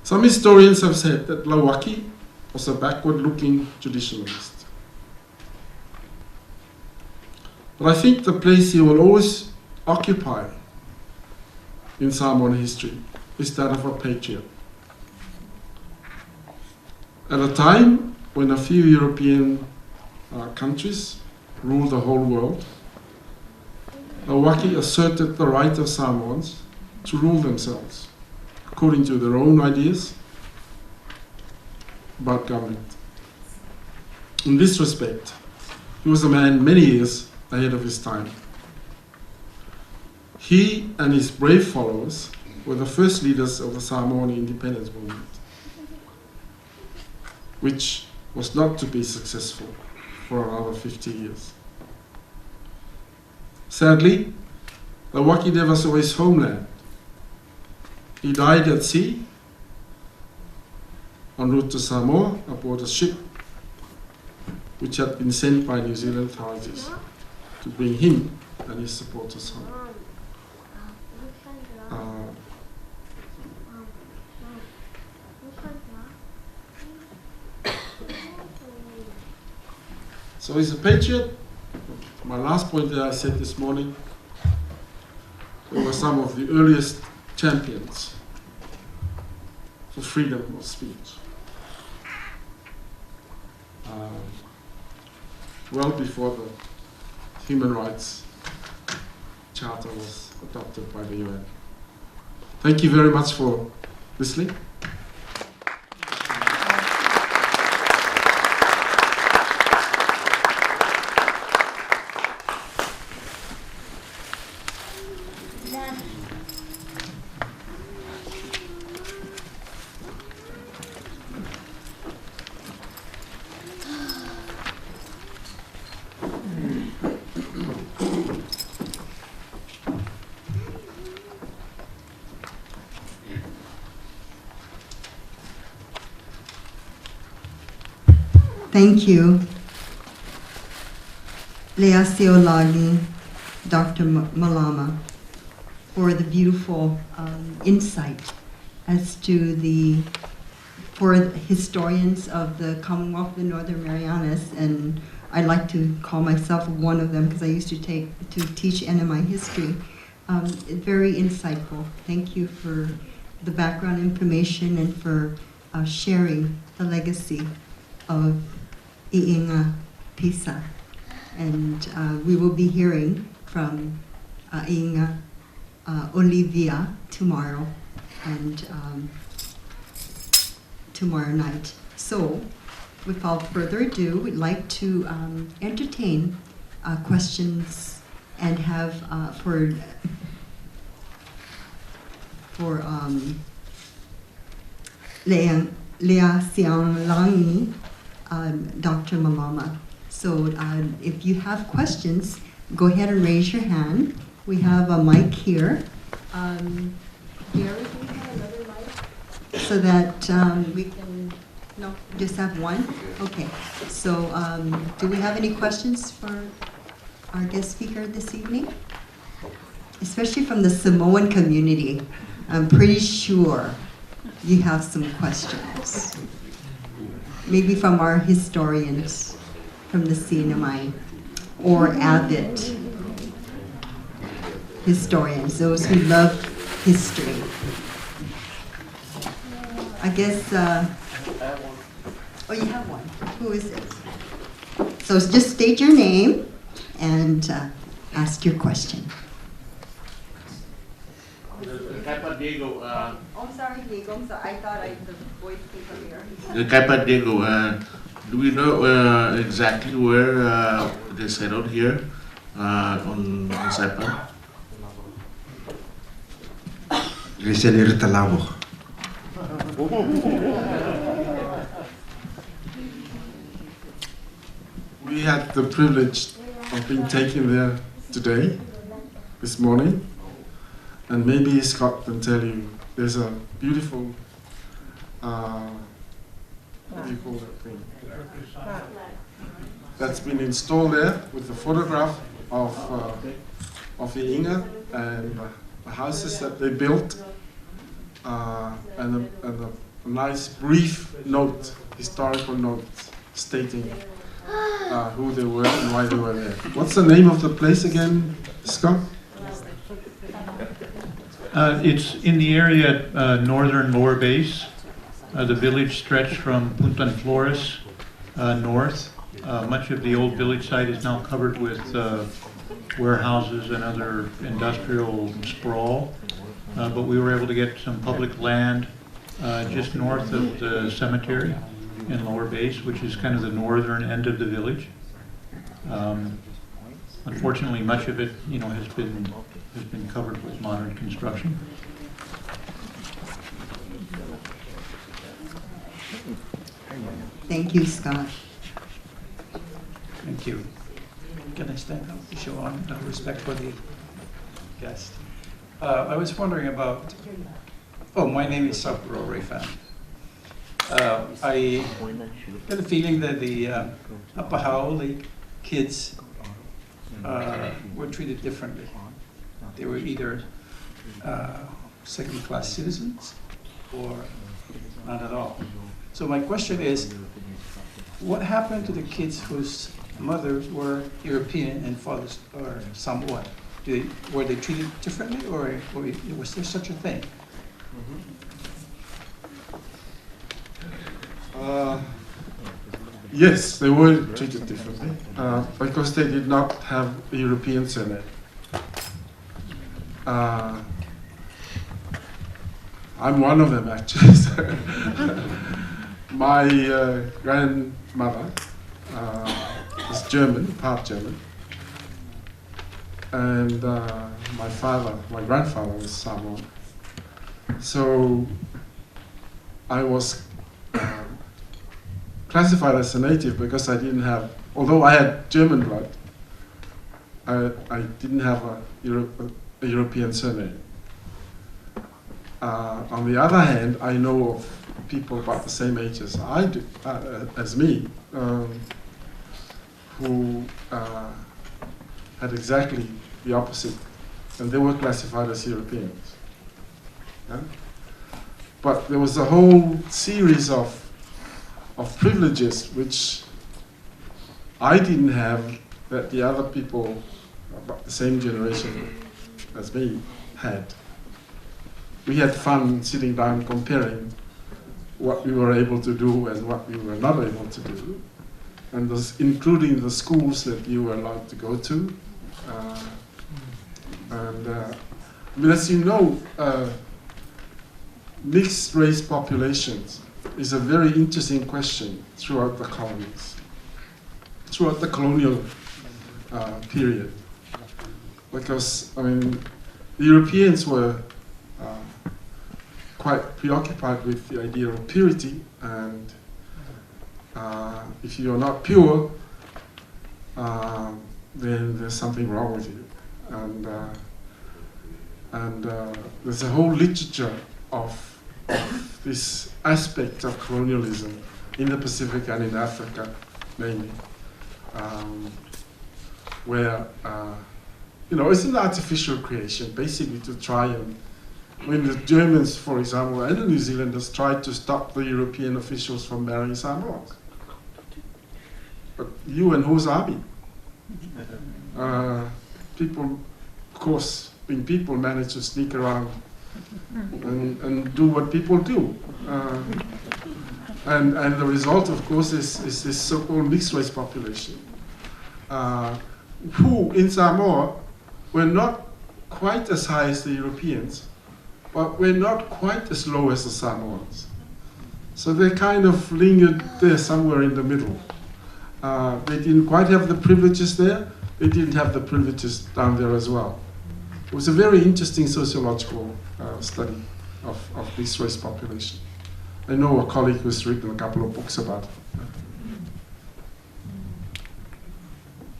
Some historians have said that Lauaki was a backward-looking traditionalist. But I think the place he will always occupy in Samoan history is that of a patriot. At a time when a few European countries ruled the whole world, Lauaki asserted the right of Samoans to rule themselves according to their own ideas about government. In this respect, he was a man many years ahead of his time. He and his brave followers were the first leaders of the Samoan independence movement, which was not to be successful for another 50 years. Sadly, Lauaki never saw his homeland. He died at sea, en route to Samoa, aboard a ship which had been sent by New Zealand authorities to bring him and his supporters home. So he's a patriot. My last point that I said this morning, there were some of the earliest champions for freedom of speech. Well before the Human Rights Charter was adopted by the UN. Thank you very much for listening. Thank you, Leasiolagi Dr. Malama, for the beautiful insight as to for historians of the Commonwealth of the Northern Marianas, and I like to call myself one of them because I used to teach NMI history. Very insightful. Thank you for the background information and for sharing the legacy of Iinga Pisa. And we will be hearing from Iinga Olivia tomorrow and tomorrow night. So, without further ado, we'd like to entertain questions and have for Leasiolagi Dr. Malama. So if you have questions, go ahead and raise your hand. We have a mic here. Gary, do we have another mic? So that we can, no, just have one? Okay. So do we have any questions for our guest speaker this evening? Especially from the Samoan community. I'm pretty sure you have some questions. Maybe from our historians from the CNMI or avid historians, those who love history. I guess, oh, you have one. Who is it? So just state your name and ask your question. Diego, oh, I'm sorry, Diego. So I thought the voice came from here. Diego, do we know exactly where they settled here on Saipan? We had the privilege of being taken there today, this morning, and maybe Scott can tell you there's a beautiful, what do you call that thing? That's been installed there with the photograph of Iinga and the houses that they built, and a nice brief note, historical note, stating who they were and why they were there. What's the name of the place again, Scott? It's in the area at northern lower base. The village stretched from Punta Flores north. Much of the old village site is now covered with warehouses and other industrial sprawl. But we were able to get some public land just north of the cemetery in lower base, which is kind of the northern end of the village. Unfortunately, much of it, has been covered with modern construction. Thank you, Scott. Thank you. Can I stand up to show on respect for the guest? I was wondering about, my name is Sakura Rayfan. I get a feeling that the Apahaole kids were treated differently. They were either second-class citizens or not at all. So my question is, what happened to the kids whose mothers were European and fathers are Samoan? Were they treated differently, or was there such a thing? Yes, they were treated differently because they did not have a European surname. I'm one of them, actually. My grandmother is German, part German, and my grandfather was Samoan. So I was classified as a native because I didn't have, although I had German blood, I didn't have a European surname. On the other hand, I know of people about the same age as I do, as me, who had exactly the opposite, and they were classified as Europeans. Yeah? But there was a whole series of privileges which I didn't have that the other people about the same generation as me had. We had fun sitting down comparing what we were able to do and what we were not able to do, and including the schools that you were allowed to go to. I mean, as you know, mixed race populations is a very interesting question throughout the colonies, throughout the colonial period. Because, I mean, the Europeans were quite preoccupied with the idea of purity, and if you're not pure, then there's something wrong with you. And there's a whole literature of this aspect of colonialism in the Pacific and in Africa, mainly, where, you know, it's an artificial creation, basically to try and, when the Germans, for example, and the New Zealanders tried to stop the European officials from marrying Samoans. But you and whose army? People, of course, when people manage to sneak around and do what people do. And the result, of course, is this so-called mixed race population, who in Samoa were not quite as high as the Europeans, but we're not quite as low as the Samoans. So they kind of lingered there somewhere in the middle. They didn't quite have the privileges there. They didn't have the privileges down there as well. It was a very interesting sociological study of this race population. I know a colleague who's written a couple of books about it.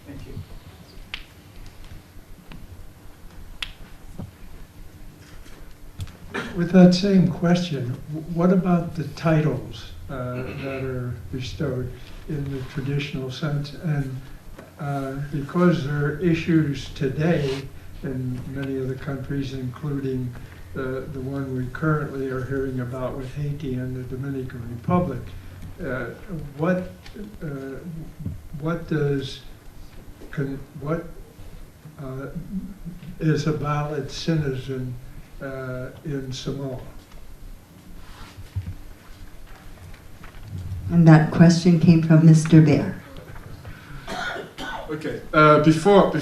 Thank you. With that same question, what about the titles that are bestowed in the traditional sense? And because there are issues today in many of the countries, including the one we currently are hearing about with Haiti and the Dominican Republic, what is a valid citizen in Samoa? And that question came from Mr. Bear. Okay, before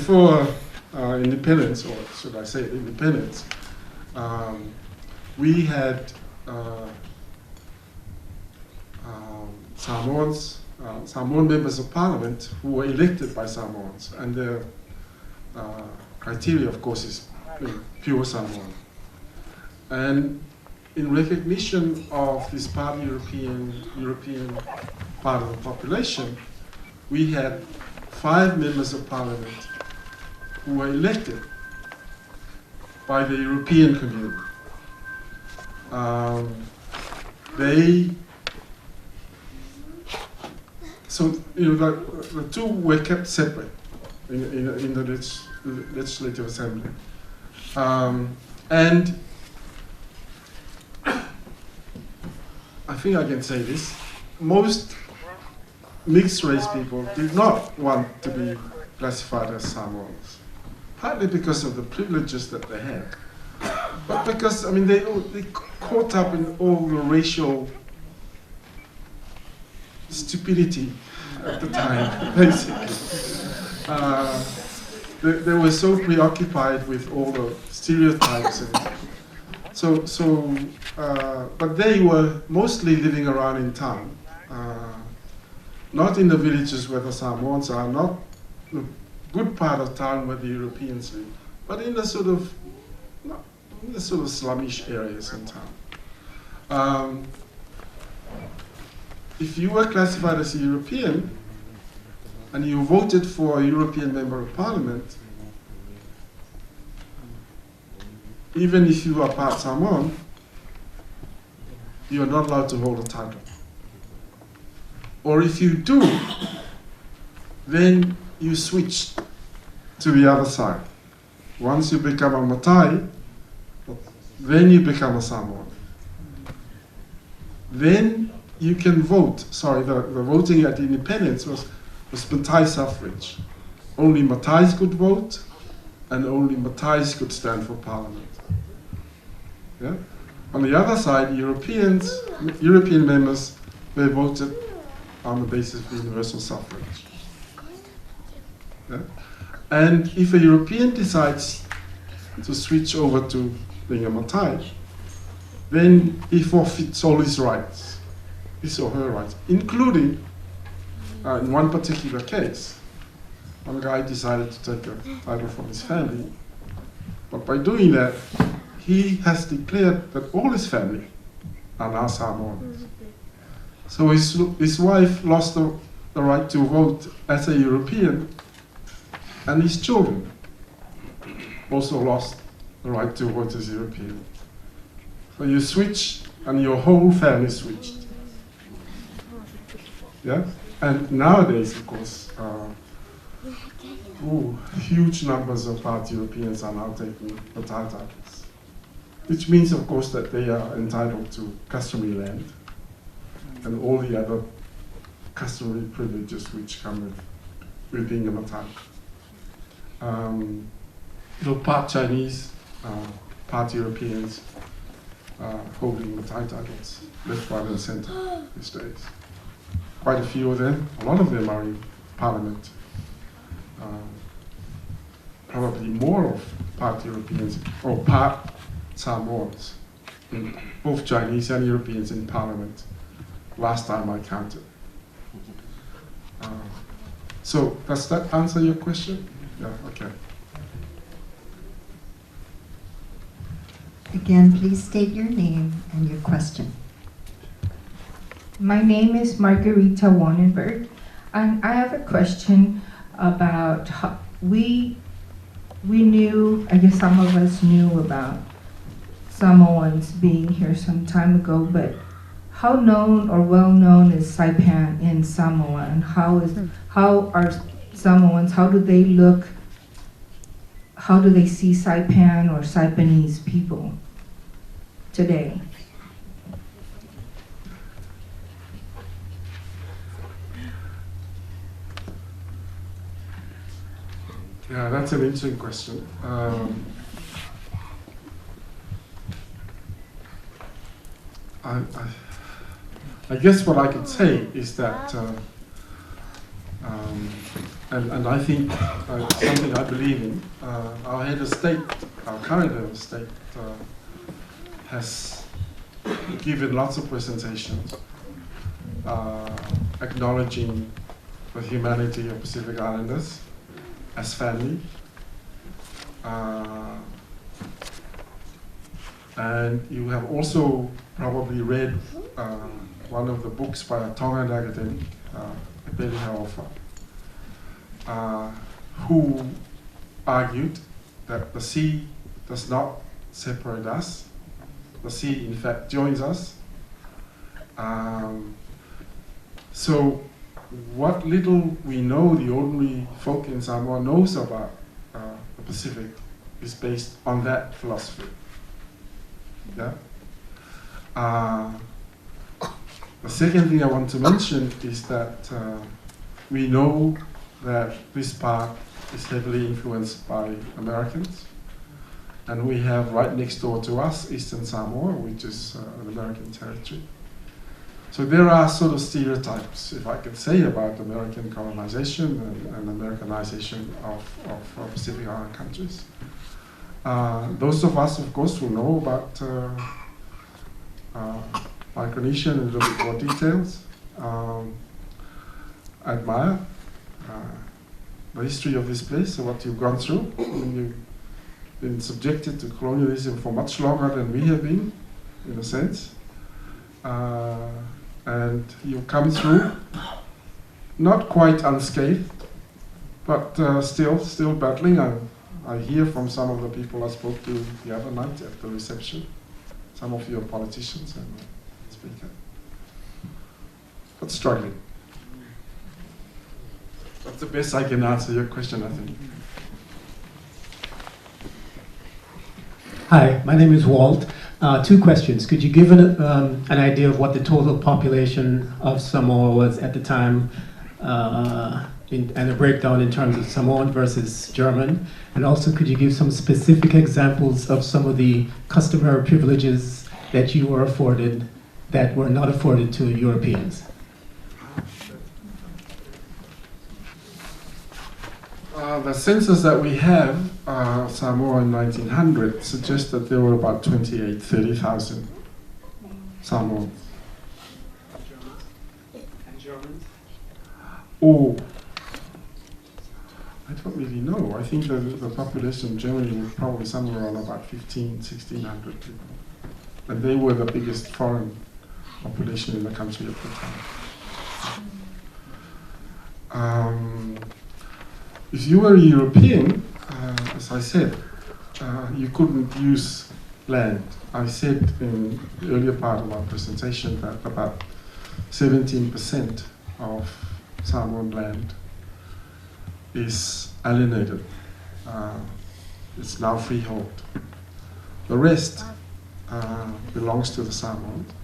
independence, or should I say independence, we had Samoan members of parliament who were elected by Samoans, and their criteria, of course, is pure Samoan. And in recognition of this pan-European part of the population, we had 5 members of parliament who were elected by the European community. So you know, the two were kept separate in the legislative assembly, and I think I can say this: most mixed race people did not want to be classified as Samoans, partly because of the privileges that they had, but because, I mean, they caught up in all the racial stupidity at the time, basically. They were so preoccupied with all the stereotypes, and but they were mostly living around in town, not in the villages where the Samoans are, not good part of town where the Europeans live, but in the sort of slummish areas in town. If you were classified as a European and you voted for a European Member of Parliament, even if you are part Samoan, you are not allowed to hold a title. Or if you do, then you switch to the other side. Once you become a Matai, then you become a Samoan. Then you can vote. Sorry, the voting at independence was Matai suffrage. Only Matais could vote, and only Matais could stand for parliament. Yeah? On the other side, European members, they voted on the basis of universal suffrage. Yeah? And if a European decides to switch over to being a Matai, then he forfeits all his rights, his or her rights, including, in one particular case, one guy decided to take a title from his family, but by doing that, he has declared that all his family are now Samoans. So his wife lost the right to vote as a European, and his children also lost the right to vote as European. So you switch, and your whole family switched. Yeah? And nowadays, of course, huge numbers of part Europeans are now taking the titles, which means, of course, that they are entitled to customary land and all the other customary privileges which come with being a Matai. Part Chinese, part Europeans holding Matai titles, left, right, and center these days. Quite a few of them, a lot of them are in parliament. Probably more of part Europeans or part Samoans, both Chinese and Europeans in parliament, last time I counted. So does that answer your question? Yeah, okay. Again, please state your name and your question. My name is Margarita Wannenberg, and I have a question about how we knew, I guess some of us knew about Samoans being here some time ago, but how known or well known is Saipan in Samoa, and how are Samoans, how do they look, how do they see Saipan or Saipanese people today? Yeah, that's an interesting question. I guess what I could say is that, and I think something I believe in, our head of state, our current head of state, has given lots of presentations acknowledging the humanity of Pacific Islanders as family. And you have also probably read one of the books by a Tongan academic, Pele who argued that the sea does not separate us. The sea, in fact, joins us. So what little we know, the ordinary folk in Samoa knows about the Pacific is based on that philosophy. Yeah. The second thing I want to mention is that we know that this part is heavily influenced by Americans, and we have right next door to us Eastern Samoa, which is an American territory. So there are sort of stereotypes, if I could say, about American colonization and Americanization of Pacific Island countries. Those of us, of course, who know about Micronesia in a little bit more details, admire the history of this place, what you've gone through. I mean, you've been subjected to colonialism for much longer than we have been, in a sense. And you've come through, not quite unscathed, but still battling. I hear from some of the people I spoke to the other night at the reception, some of your politicians and the speaker, but struggling. That's the best I can answer your question, I think. Hi, my name is Walt. 2 questions. Could you give an idea of what the total population of Samoa was at the time, and a breakdown in terms of Samoan versus German? And also, could you give some specific examples of some of the customary privileges that you were afforded that were not afforded to Europeans? The census that we have, Samoa in 1900, suggests that there were about 30,000 Samoans. And Germans? Oh, I don't really know. I think that the population in Germany was probably somewhere around about 1,600 people. And they were the biggest foreign population in the country at the time. If you were a European, as I said, you couldn't use land. I said in the earlier part of our presentation that about 17% of Samoan land is alienated. It's now freehold. The rest belongs to the Samoans.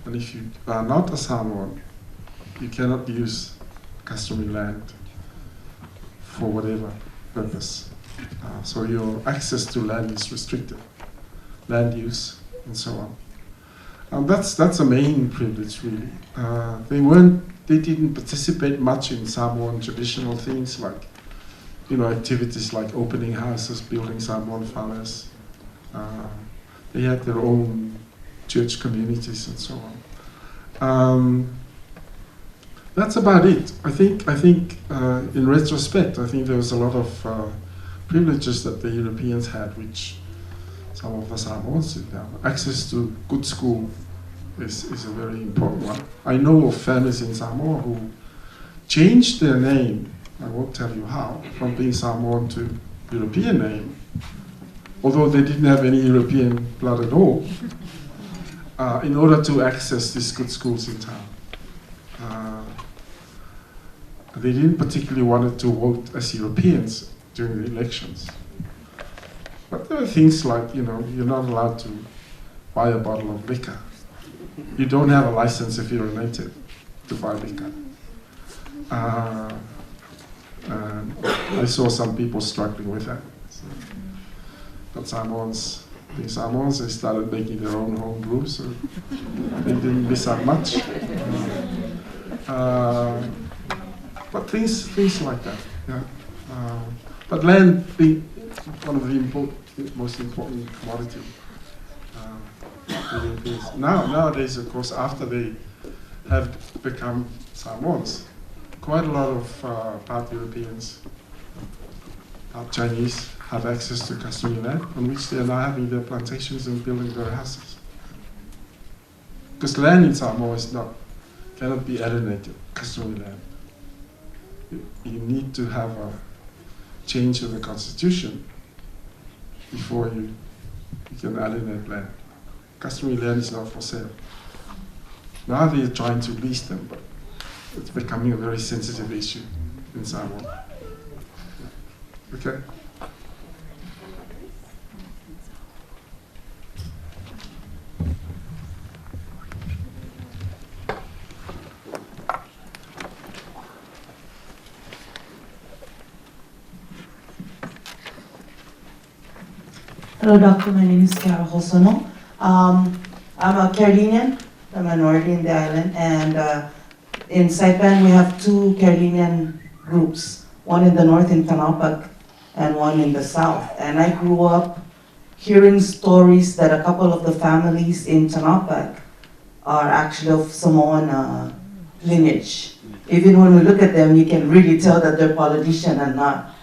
And if you are not a Samoan, you cannot use customary land for whatever purpose. So your access to land is restricted, land use and so on. And that's a main privilege, really. They didn't participate much in Samoan traditional things like, activities like opening houses, building Samoan whalas. They had their own church communities and so on. That's about it. I think in retrospect, I think there was a lot of privileges that the Europeans had, which some of the Samoans didn't have. Access to good school is a very important one. I know of families in Samoa who changed their name, I won't tell you how, from being Samoan to European name, although they didn't have any European blood at all, in order to access these good schools in town. They didn't particularly want to vote as Europeans during the elections. But there are things like, you're not allowed to buy a bottle of liquor. You don't have a license if you're a native to buy liquor. I saw some people struggling with that. But Samoans, being Samoans, they started making their own home brew, so they didn't miss out much. But things like that, yeah. But land being one of the most important commodity. Nowadays, of course, after they have become Samoans, quite a lot of part Europeans, part Chinese have access to customary land on which they are now having their plantations and building their houses. Because land in Samoa cannot be alienated, customary land. You need to have a change of the constitution before you can alienate land. Customary land is not for sale. Now they're trying to lease them, but it's becoming a very sensitive issue in Samoa. Okay? Hello, Doctor. My name is Cara Holsono. I'm a Carolinian, a minority in the island, and in Saipan we have 2 Carolinian groups, one in the north in Tanapak and one in the south. And I grew up hearing stories that a couple of the families in Tanapak are actually of Samoan lineage. even when we look at them, you can really tell that they're Polynesian and not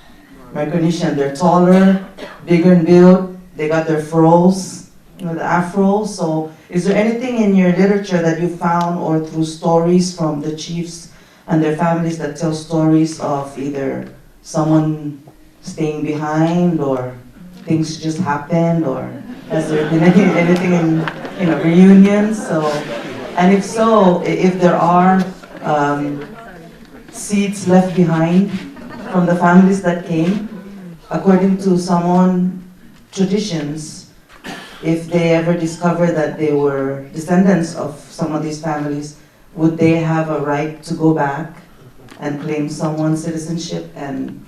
Micronesian. They're taller, bigger in build, they got their furrows, the afros. So is there anything in your literature that you found or through stories from the chiefs and their families that tell stories of either someone staying behind or things just happened, or has there been anything in reunions? So, and if so, if there are seeds left behind from the families that came, according to Samoan traditions, if they ever discover that they were descendants of some of these families, would they have a right to go back and claim someone's citizenship and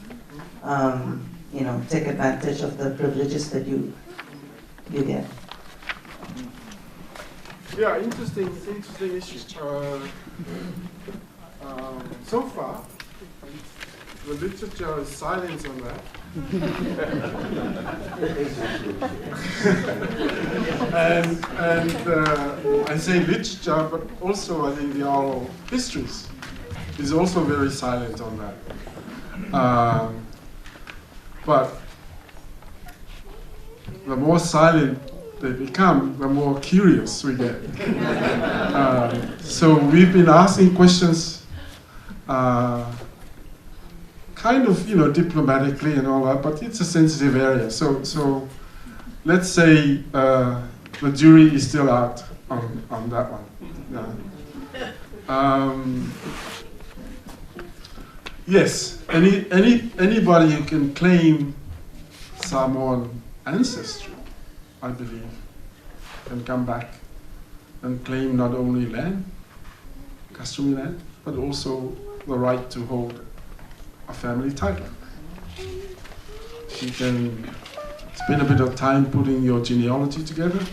take advantage of the privileges that you get? Yeah, interesting issue. So far, the literature is silent on that. and I say literature, but also I think the oral histories is also very silent on that. But the more silent they become, the more curious we get. So we've been asking questions, kind of, diplomatically and all that, but it's a sensitive area. So let's say the jury is still out on that one. Yes, anybody who can claim Samoan ancestry, I believe, can come back and claim not only land, customary land, but also the right to hold a family title. You can spend a bit of time putting your genealogy together,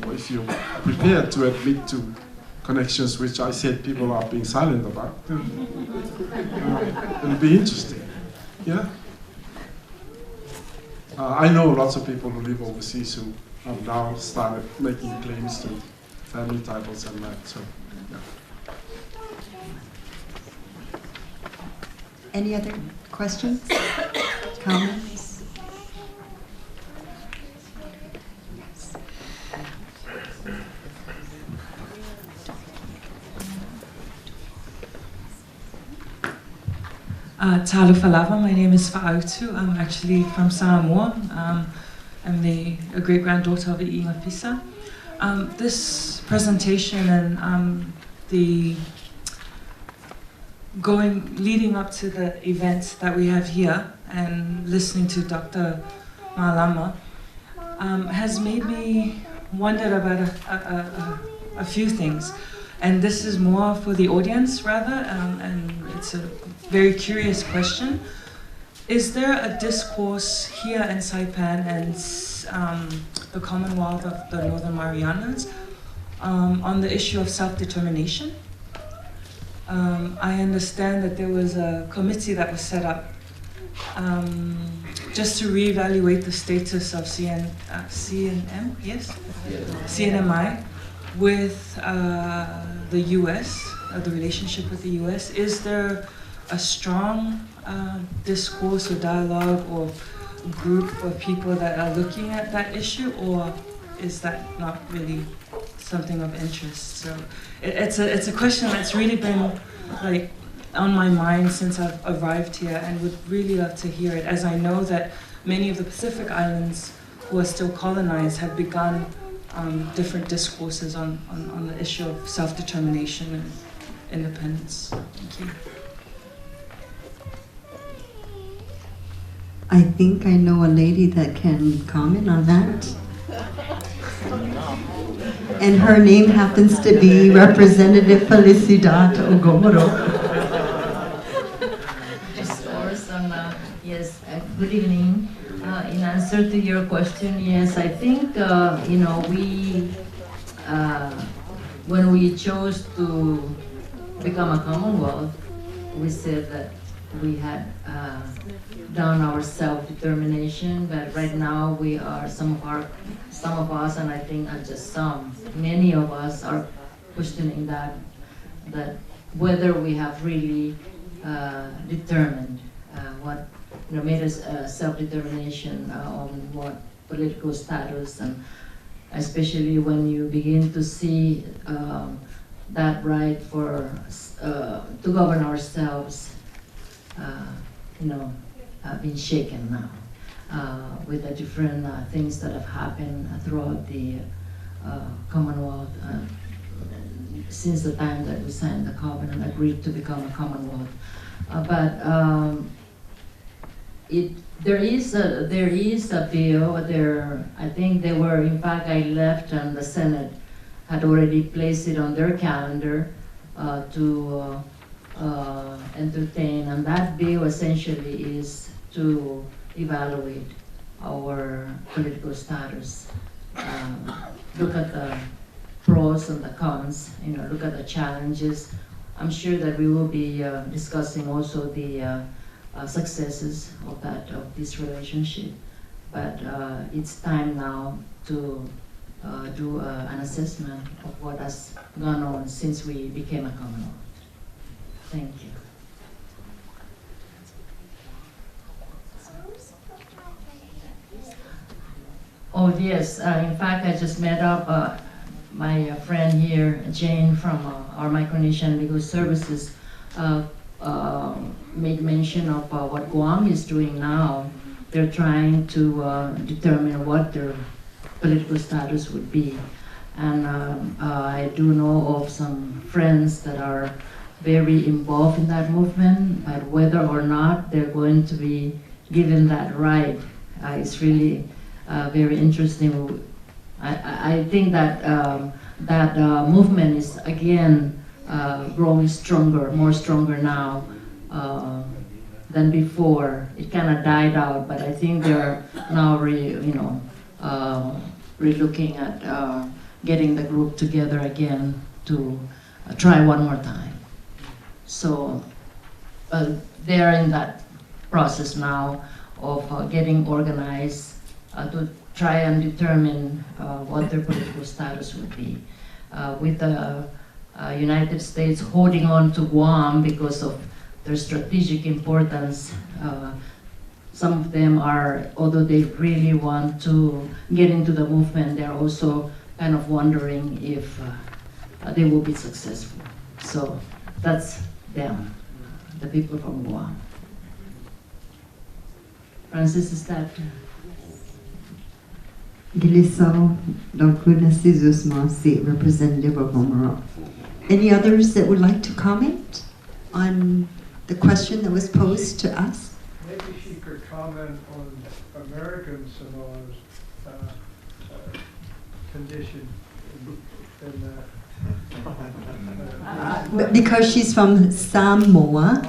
or if you're prepared to admit to connections which I said people are being silent about, it'll be interesting. Yeah. I know lots of people who live overseas who have now started making claims to family titles and that. So, yeah. Any other questions, comments? Talo Falava, my name is Fa'autu. I'm actually from Samoa. I'm a great-granddaughter of I'i Mapisa. This presentation and leading up to the event that we have here and listening to Dr. Malama has made me wonder about a few things. And this is more for the audience, rather, and it's a very curious question. Is there a discourse here in Saipan and the Commonwealth of the Northern Marianas on the issue of self-determination? I understand that there was a committee that was set up just to reevaluate the status of CNM, yes? CNMI with the US, the relationship with the US. Is there a strong discourse or dialogue or group of people that are looking at that issue, or is that not really something of interest? So it's a question that's really been on my mind since I've arrived here, and would really love to hear it, as I know that many of the Pacific Islands who are still colonized have begun different discourses on the issue of self-determination and independence. Thank you. I think I know a lady that can comment on that. And her name happens to be Representative Felicidad Ogomoro. Yes, good evening. In answer to your question, yes, I think, when we chose to become a Commonwealth, we said that we had done our self-determination, but right now we are, some of us, and I think not just some, many of us are questioning that whether we have really determined what, made us self-determination on what political status, and especially when you begin to see that right for to govern ourselves, being shaken now with the different things that have happened throughout the Commonwealth since the time that we signed the covenant, agreed to become a Commonwealth. There is a bill there. I think they were, in fact, I left and the Senate had already placed it on their calendar to entertain, and that bill essentially is to evaluate our political status, look at the pros and the cons, look at the challenges. I'm sure that we will be discussing also the successes of this relationship, but it's time now to do an assessment of what has gone on since we became a Commonwealth. Thank you. Oh yes, in fact I just met up my friend here, Jane from our Micronesian Legal Services, made mention of what Guam is doing now. They're trying to determine what their political status would be. And I do know of some friends that are very involved in that movement, but whether or not they're going to be given that right is really very interesting. I think that that movement is again growing stronger, more stronger now than before. It kind of died out, but I think they're now re-looking at getting the group together again to try one more time. So they're in that process now of getting organized to try and determine what their political status would be. With the United States holding on to Guam because of their strategic importance, some of them are, although they really want to get into the movement, they're also kind of wondering if they will be successful. So that's them, the people from Guam. Francis, is that? Leasiolagi Dr. Representative of Omaha. Any others that would like to comment on the question that was posed to us? Maybe she could comment on American Samoa's condition in that. Because she's from Samoa,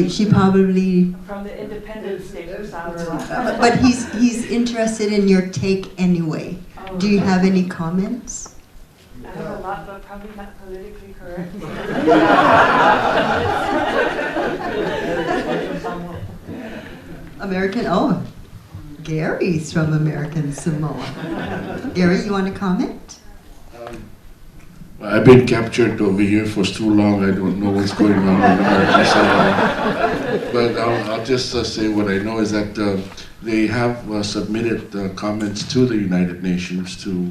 she probably. From the independent state of Samoa. But he's interested in your take anyway. Oh. Do you have any comments? I have a lot, but probably not politically correct. American, Gary's from American Samoa. Gary, you want to comment? I've been captured over here for too long. I don't know what's going on in American Samoa. But I'll just say what I know is that they have submitted comments to the United Nations to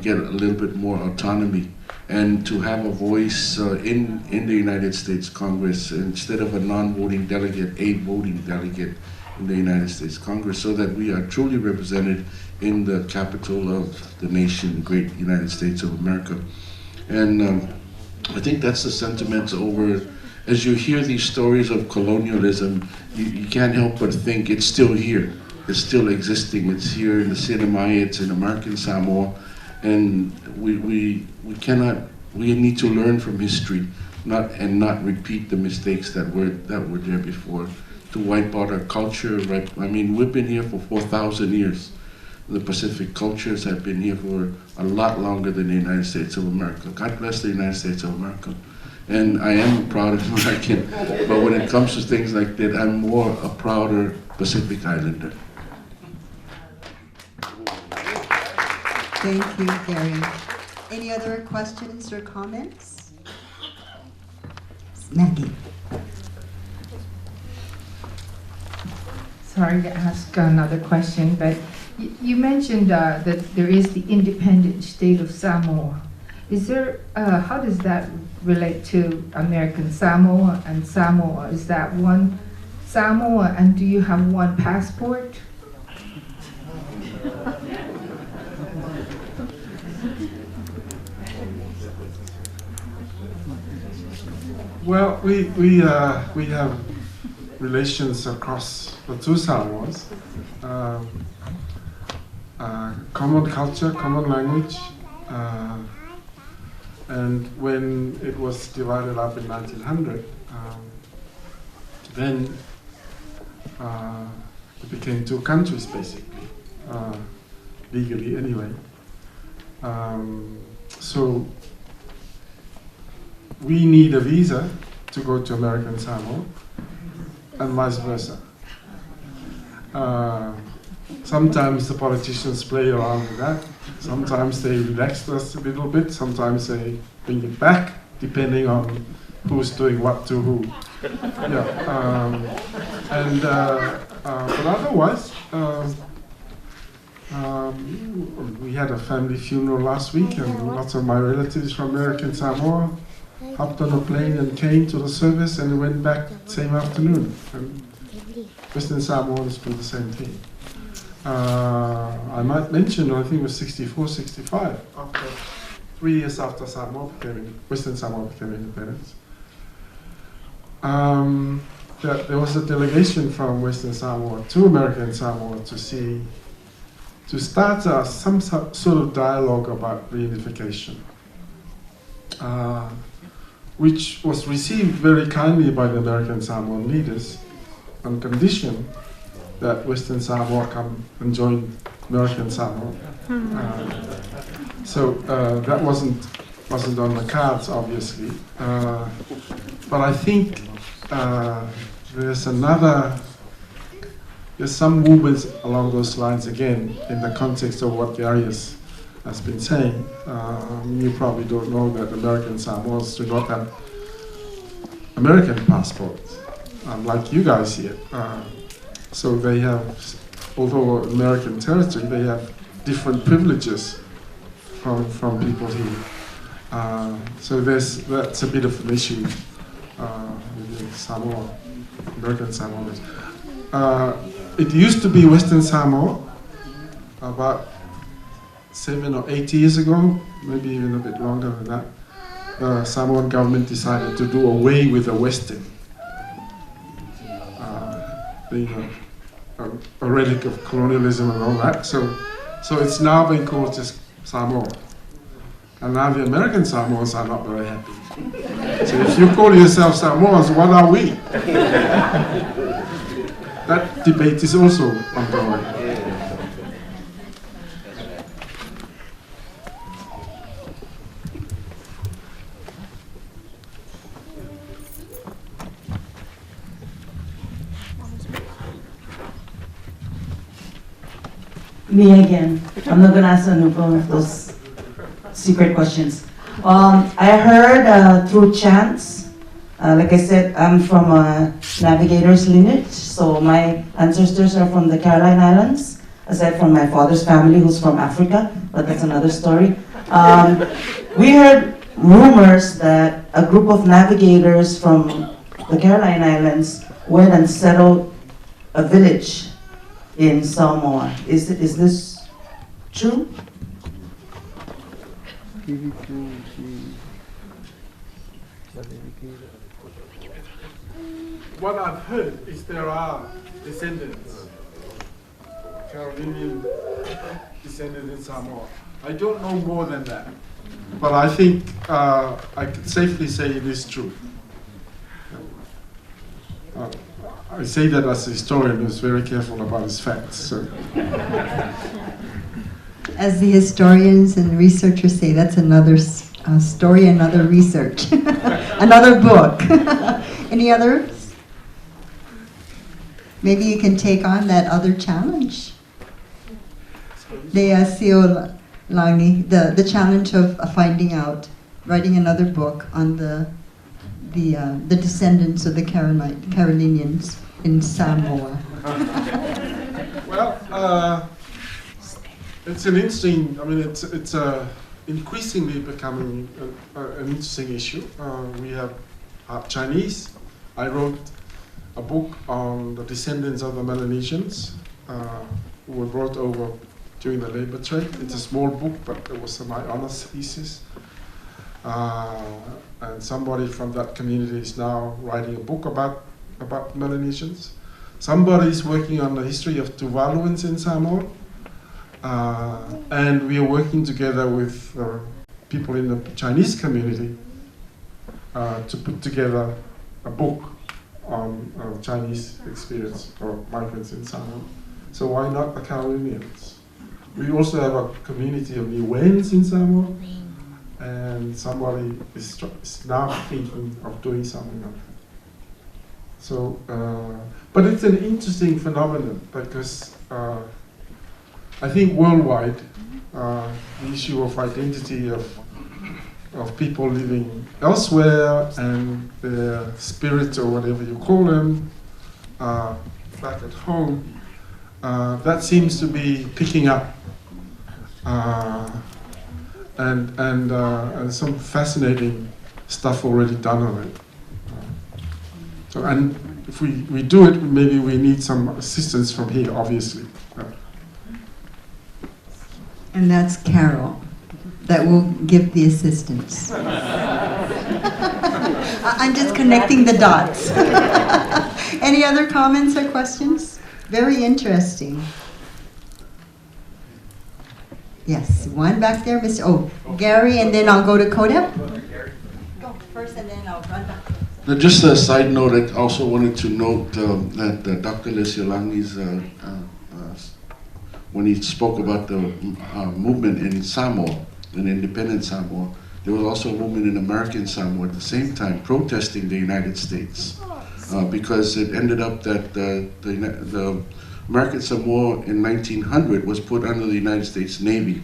get a little bit more autonomy and to have a voice in the United States Congress instead of a non-voting delegate, a voting delegate in the United States Congress, so that we are truly represented in the capital of the nation, great United States of America. And I think that's the sentiment over, as you hear these stories of colonialism, you can't help but think it's still here. It's still existing. It's here in the Sinamai, it's in American Samoa. And we need to learn from history, not repeat the mistakes that were there before, to wipe out our culture. Right? I mean, we've been here for 4,000 years. The Pacific cultures have been here for a lot longer than the United States of America. God bless the United States of America. And I am a proud American, but when it comes to things like that, I'm more a prouder Pacific Islander. Thank you, Gary. Any other questions or comments? Maggie. Sorry to ask another question, but you mentioned that there is the independent state of Samoa. Is there, how does that relate to American Samoa and Samoa? Is that one Samoa, and do you have one passport? Well, we have relations across the two Samoas. Common culture, common language, and when it was divided up in 1900, then it became two countries basically, legally anyway. So we need a visa to go to American Samoa, and vice versa. Sometimes the politicians play around with that. Sometimes they relax us a little bit. Sometimes they bring it back, depending on who's doing what to who. Yeah. But otherwise, we had a family funeral last week, and lots of my relatives from American Samoa hopped on a plane and came to the service and went back same afternoon. And Western Samoans do the same thing. I might mention, I think it was 64, 65, after 3 years after Western Samoa became independent, that there was a delegation from Western Samoa to American Samoa to start some sort of dialogue about reunification, which was received very kindly by the American Samoan leaders on condition that Western Samoa come and join American Samoa. So that wasn't on the cards, obviously. But I think there's some movements along those lines again in the context of what Darius has been saying. You probably don't know that American Samoans do not have American passports, like you guys here. So they have, although American territory, they have different privileges from people here. So that's a bit of an issue with Samoa, American Samoans. It used to be Western Samoa about 7 or 8 years ago, maybe even a bit longer than that. The Samoan government decided to do away with the Western, being a relic of colonialism and all that. So it's now been called just Samoa. And now the American Samoans are not very happy. So if you call yourself Samoans, what are we? That debate is also ongoing. Me again. I'm not going to answer one of those secret questions. I heard through chance, like I said, I'm from a navigator's lineage, so my ancestors are from the Caroline Islands, aside from my father's family who's from Africa, but that's another story. We heard rumors that a group of navigators from the Caroline Islands went and settled a village in Samoa. Is this true? What I've heard is there are descendants, Carolinian descendants in Samoa. I don't know more than that, but I think I could safely say it is true. I say that as a historian who's very careful about his facts. So. As the historians and researchers say, that's another story, another research, another book. Any others? Maybe you can take on that other challenge. Leasiolagi, the challenge of finding out, writing another book on the the descendants of the Carolinians in Samoa? Well, it's an interesting. I mean, it's increasingly becoming an interesting issue. We have Chinese. I wrote a book on the descendants of the Melanesians who were brought over during the labor trade. It's a small book, but it was my honors thesis. And somebody from that community is now writing a book about Melanesians. Somebody is working on the history of Tuvaluans in Samoa. And we are working together with people in the Chinese community to put together a book on Chinese experience or migrants in Samoa. So why not the Carolinians? We also have a community of Niueans in Samoa, and somebody is now thinking of doing something like that. So, but it's an interesting phenomenon because I think worldwide, the issue of identity of people living elsewhere and their spirits or whatever you call them back at home, that seems to be picking up, and some fascinating stuff already done on it. So, and if we do it, maybe we need some assistance from here, obviously. And that's Carol that will give the assistance. I'm just connecting the dots. Any other comments or questions? Very interesting. Yes, one back there, Mr. Oh, Gary, and then I'll go to Kodep. Go first, and then I'll run back. Just a side note, I also wanted to note that Dr. Leasiolagi's when he spoke about the movement in Samoa, in independent Samoa, there was also a movement in American Samoa at the same time protesting the United States because it ended up that the American Samoa in 1900 was put under the United States Navy,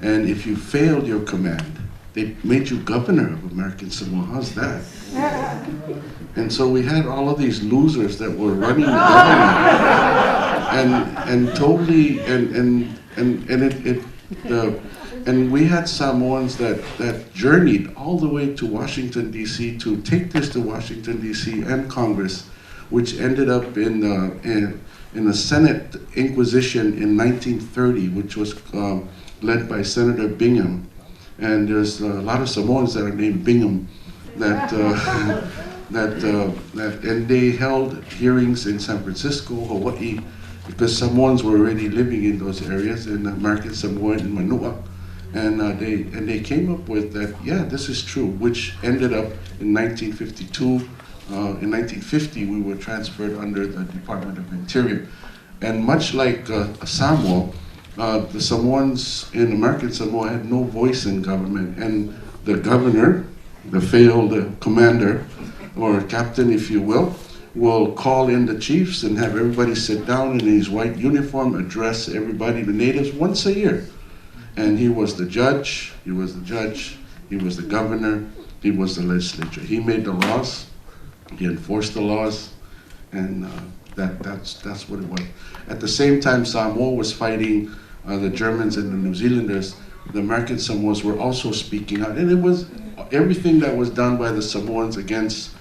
and if you failed your command, they made you governor of American Samoa. How's that? And so we had all of these losers that were running the government, and totally, and we had Samoans that journeyed all the way to Washington D.C. to take this to Washington D.C. and Congress, which ended up in the Senate Inquisition in 1930, which was led by Senator Bingham. And there's a lot of Samoans that are named Bingham and they held hearings in San Francisco, Hawaii, because Samoans were already living in those areas, in American Samoa and Manua, and they came up with that. Yeah, this is true, which ended up in 1952. In 1950, we were transferred under the Department of Interior, and much like Samoa. The Samoans in American Samoa had no voice in government, and the governor, the failed commander, or captain, if you will call in the chiefs and have everybody sit down in his white uniform, address everybody, the natives, once a year. And he was the judge, he was the governor, he was the legislature. He made the laws, he enforced the laws, and that's what it was. At the same time, Samoa was fighting the Germans and the New Zealanders. The American Samoans were also speaking out, and it was everything that was done by the Samoans against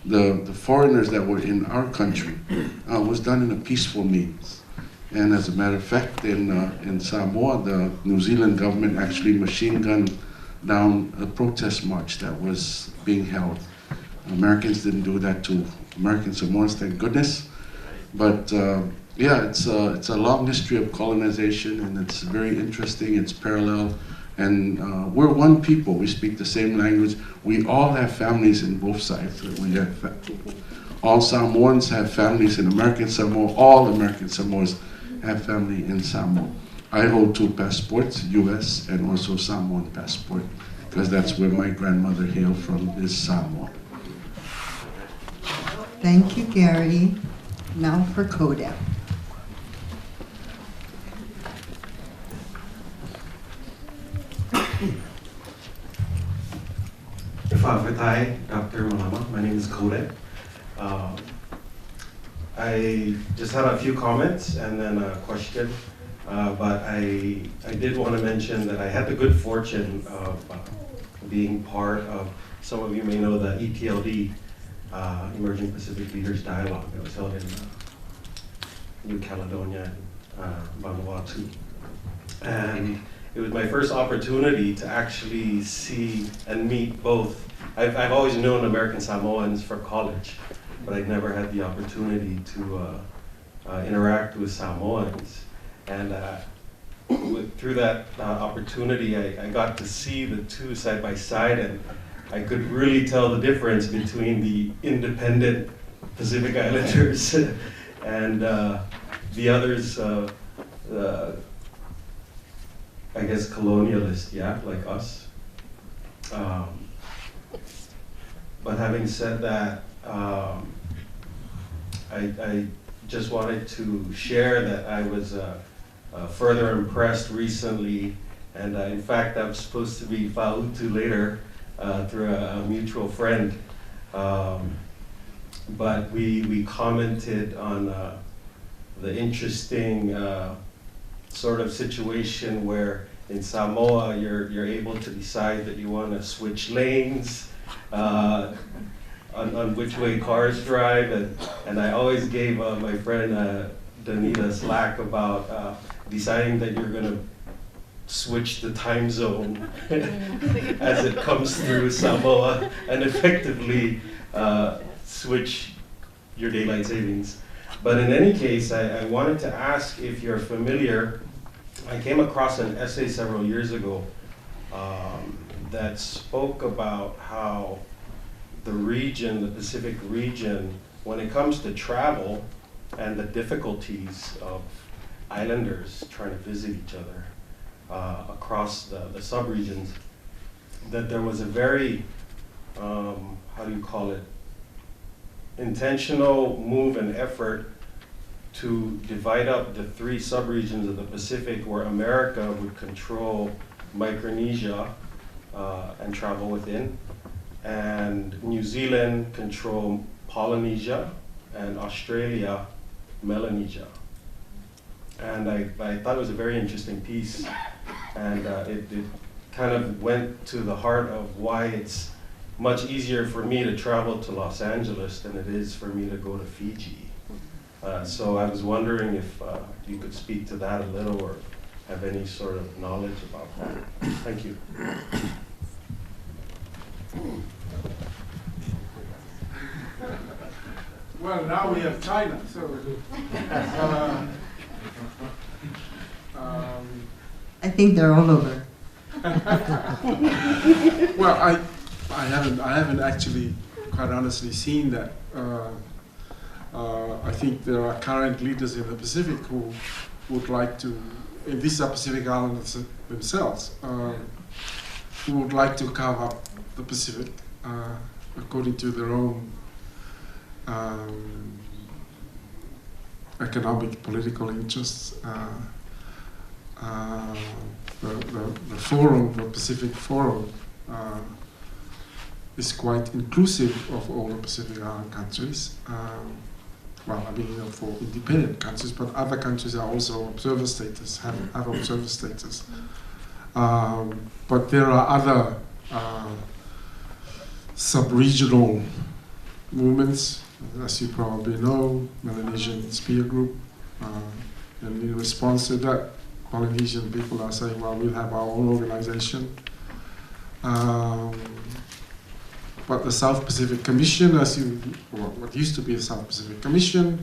the foreigners that were in our country was done in a peaceful means. And as a matter of fact, in Samoa, the New Zealand government actually machine gunned down a protest march that was being held. Americans didn't do that to American Samoans, thank goodness. But yeah, it's a long history of colonization, and it's very interesting. It's parallel, and we're one people. We speak the same language. We all have families in both sides. All Samoans have families in American Samoa. All American Samoans have family in Samoa. I hold 2 passports, U.S. and also Samoan passport, because that's where my grandmother hailed from, is Samoa. Thank you, Gary. Now for Kodep. If Savai'i, Dr. Malama. My name is Pule. I just had a few comments and then a question, but I did want to mention that I had the good fortune of being part of, some of you may know the EPLD, Emerging Pacific Leaders Dialogue that was held in New Caledonia and Vanuatu. And it was my first opportunity to actually see and meet both. I've always known American Samoans for college, but I'd never had the opportunity to interact with Samoans. And through that opportunity, I got to see the two side by side, and I could really tell the difference between the independent Pacific Islanders and the others, I guess colonialist, yeah, like us. But having said that, I just wanted to share that I was further impressed recently, and in fact I'm supposed to be fautu later through a mutual friend. But we commented on the interesting sort of situation where in Samoa you're able to decide that you want to switch lanes on which way cars drive, and I always gave my friend Danita slack about deciding that you're going to switch the time zone as it comes through Samoa and effectively switch your daylight savings. But in any case, I wanted to ask if you're familiar. I came across an essay several years ago that spoke about how the region, the Pacific region, when it comes to travel and the difficulties of islanders trying to visit each other across the subregions, that there was a very, how do you call it, intentional move and effort to divide up the three subregions of the Pacific, where America would control Micronesia and travel within, and New Zealand control Polynesia, and Australia, Melanesia. And I thought it was a very interesting piece, and it kind of went to the heart of why it's much easier for me to travel to Los Angeles than it is for me to go to Fiji. So I was wondering if you could speak to that a little, or have any sort of knowledge about that. Thank you. Well, now we have China, so. I think they're all over. Well, I haven't actually, quite honestly, seen that. I think there are current leaders in the Pacific who would like to, and these are Pacific Islanders themselves, who would like to carve up the Pacific according to their own economic, political interests. The forum, the Pacific Forum, is quite inclusive of all the Pacific Island countries. Well, I mean, for independent countries, but other countries are also observer status, have observer status. But there are other sub-regional movements, as you probably know, Melanesian Spear Group, and in response to that, Polynesian people are saying, well, we'll have our own organization. But the South Pacific Commission, what used to be the South Pacific Commission,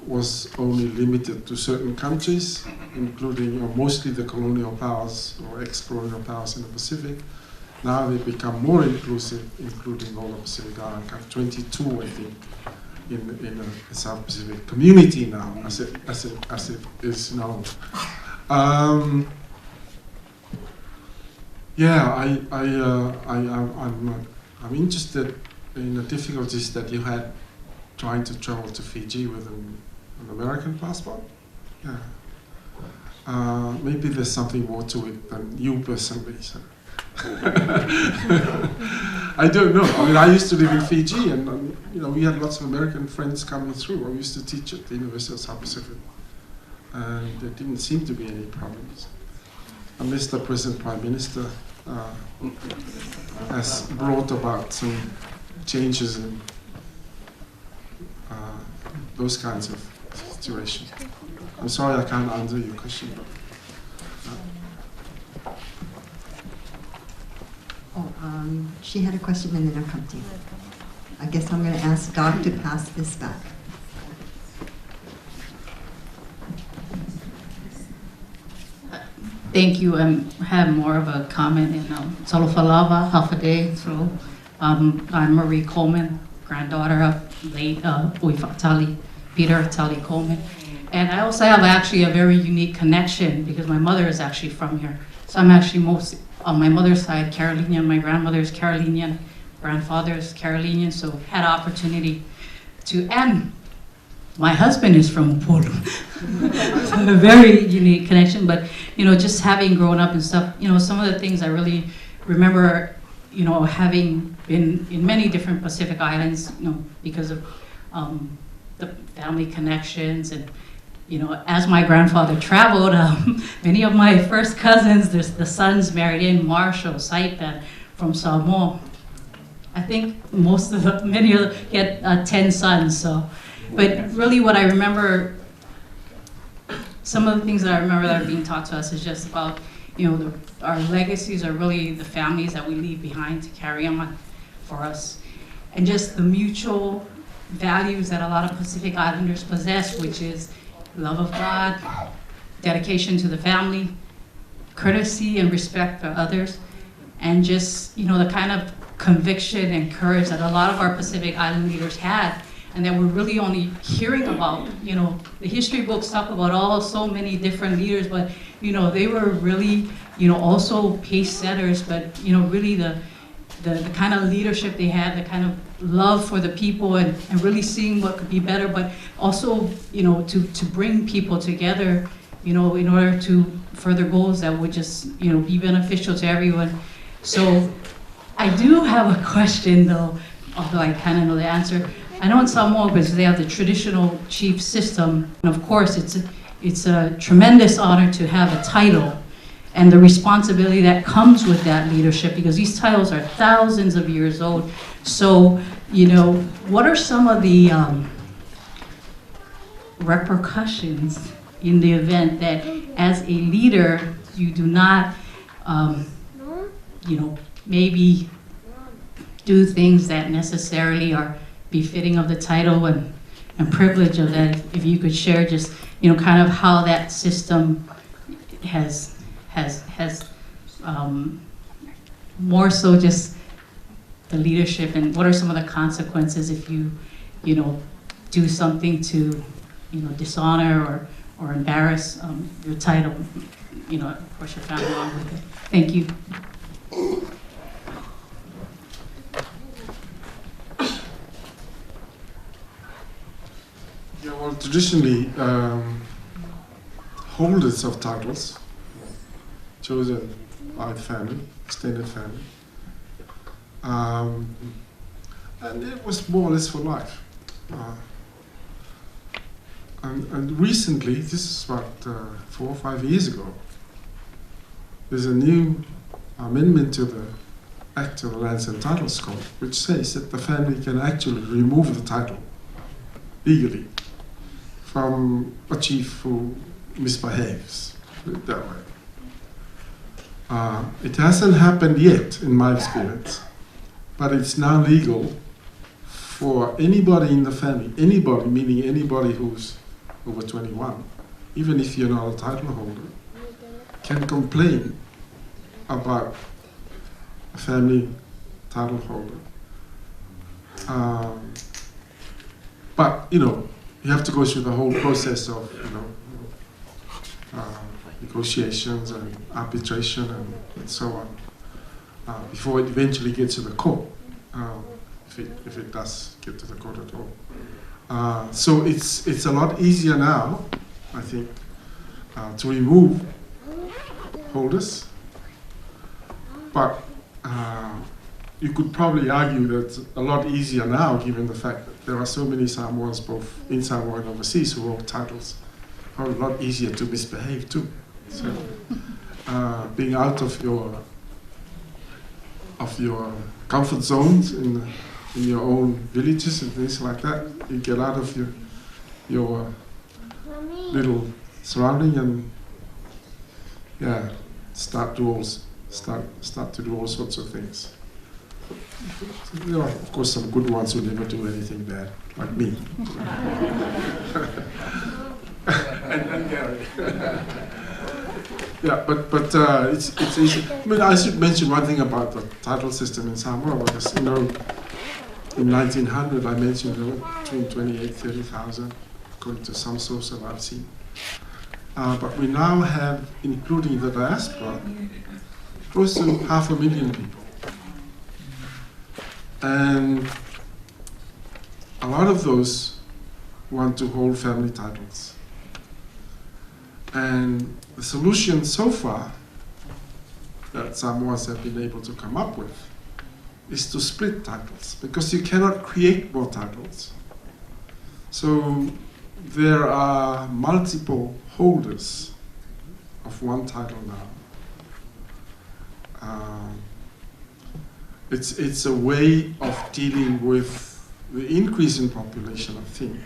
was only limited to certain countries, including mostly the colonial powers or ex-colonial powers in the Pacific. Now they've become more inclusive, including all the Pacific Island countries, 22, I think, in the South Pacific community now, as it is known. Yeah, I'm interested in the difficulties that you had trying to travel to Fiji with an American passport. Yeah. Maybe there's something more to it than you personally. So. I don't know. I mean, I used to live in Fiji, and you know, we had lots of American friends coming through. I used to teach at the University of South Pacific, and there didn't seem to be any problems, unless the present Prime Minister has brought about some changes in those kinds of situations. I'm sorry I can't answer your question. But, she had a question and then I'll come to you. I guess I'm going to ask Doc to pass this back. Thank you. I have more of a comment in Salofalava, Hafade. So I'm Marie Coleman, granddaughter of late Uifatali, Peter Tali Coleman. And I also have actually a very unique connection because my mother is actually from here. So I'm actually most, on my mother's side, Carolinian. My grandmother's Carolinian, grandfather's Carolinian. So had opportunity to, and my husband is from Pule. So a very unique connection. But, you know, just having grown up and stuff, you know, some of the things I really remember, you know, having been in many different Pacific Islands, you know, because of the family connections. And, you know, as my grandfather traveled, many of my first cousins, the sons married in Marshall, Saipan from Samoa. I think most of the, many of the, he had 10 sons, so. But really what I remember, some of the things that I remember that are being taught to us is just about, you know, our legacies are really the families that we leave behind to carry on for us. And just the mutual values that a lot of Pacific Islanders possess, which is love of God, dedication to the family, courtesy and respect for others, and just, you know, the kind of conviction and courage that a lot of our Pacific Island leaders had, and that we're really only hearing about. You know, the history books talk about so many different leaders, but, you know, they were really, you know, also pace setters, but, you know, really the kind of leadership they had, the kind of love for the people, and really seeing what could be better, but also, you know, to bring people together, you know, in order to further goals that would just, you know, be beneficial to everyone. So I do have a question though, although I kind of know the answer. I know in Samoa, because they have the traditional chief system, and of course it's a tremendous honor to have a title and the responsibility that comes with that leadership, because these titles are thousands of years old. So, you know, what are some of the repercussions in the event that as a leader, you do not, you know, maybe do things that necessarily are befitting of the title and privilege of that? If you could share just, you know, kind of how that system has more so just the leadership, and what are some of the consequences if you know, do something to, you know, dishonor or embarrass your title, you know, of course your family along with it. Thank you. Yeah, well, traditionally, holders of titles chosen by the family, extended family, and it was more or less for life. And recently, this is about 4 or 5 years ago, there's a new amendment to the Act of the Lands and Titles Code, which says that the family can actually remove the title legally from a chief who misbehaves, put it that way. It hasn't happened yet, in my experience, but it's now legal for anybody in the family, anybody, meaning anybody who's over 21, even if you're not a title holder, can complain about a family title holder. But, you know, you have to go through the whole process of, you know, negotiations and arbitration and so on, before it eventually gets to the court, if it does get to the court at all. So it's a lot easier now, I think, to remove holders, but you could probably argue that it's a lot easier now, given the fact that there are so many Samoans, both in Samoa and overseas, who hold titles. Probably a lot easier to misbehave too. So, being out of your comfort zones in your own villages and things like that, you get out of your little surrounding and start to do all sorts of things. There are, of course, some good ones who never do anything bad, like me. and Gary. Yeah, but it's easy. I mean, I should mention one thing about the title system in Samoa, because, in 1900 I mentioned there were between 28,000-30,000, according to some sources I've seen. But we now have, including the diaspora, close to 500,000 people. And a lot of those want to hold family titles. And the solution so far that Samoans have been able to come up with is to split titles, because you cannot create more titles. So there are multiple holders of one title now. It's a way of dealing with the increase in population, I think,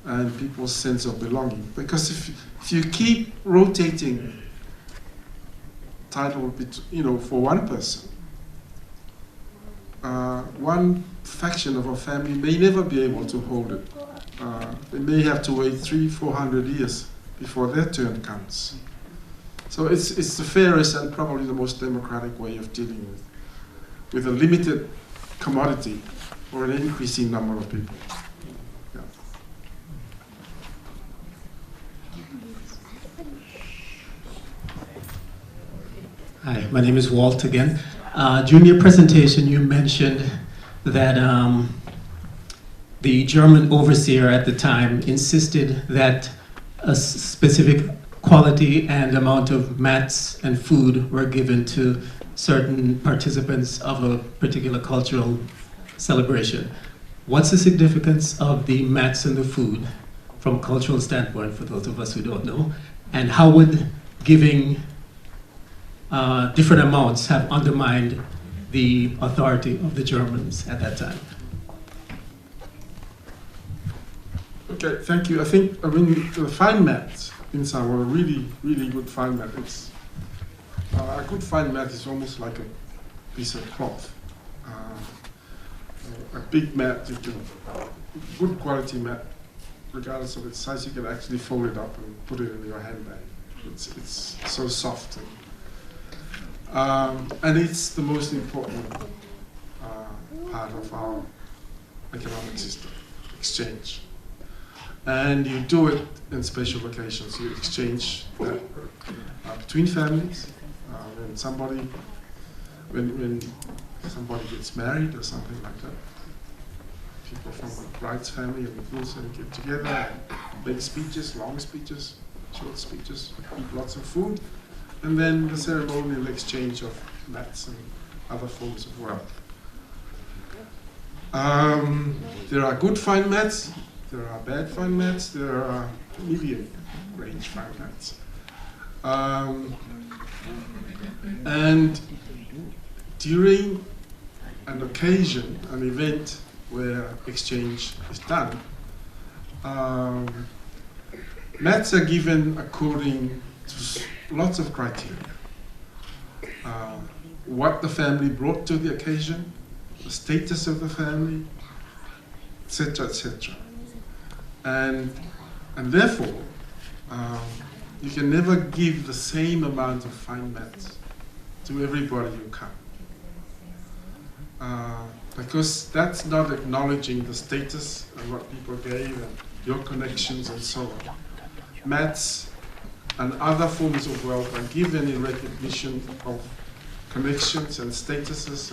and people's sense of belonging. Because if you keep rotating title, for one person, one faction of a family may never be able to hold it. They may have to wait 300-400 years before their turn comes. So it's the fairest and probably the most democratic way of dealing with a limited commodity or an increasing number of people. Yeah. Hi, my name is Walt again. During your presentation, you mentioned that the German overseer at the time insisted that a specific quality and amount of mats and food were given to certain participants of a particular cultural celebration. What's the significance of the mats and the food from a cultural standpoint, for those of us who don't know? And how would giving different amounts have undermined the authority of the Germans at that time? Okay, thank you. I mean, the fine mats in Samoa are really, really good fine mat. It's a good fine mat is almost like a piece of cloth. A big mat, good quality mat, regardless of its size, you can actually fold it up and put it in your handbag. It's so soft. And it's the most important part of our economic system, exchange. And you do it in special occasions. You exchange that between families. When somebody gets married or something like that, people from the bride's family and the groom's family get together and make speeches, long speeches, short speeches, eat lots of food, and then the ceremonial exchange of mats and other forms of wealth. There are good fine mats, there are bad fine mats, there are medium range fine mats. And during an occasion, an event where exchange is done, mats are given according to lots of criteria. What the family brought to the occasion, the status of the family, etc., etc. And therefore, you can never give the same amount of fine mats to everybody who come. Because that's not acknowledging the status and what people gave and your connections and so on. Mats and other forms of wealth are given in recognition of connections and statuses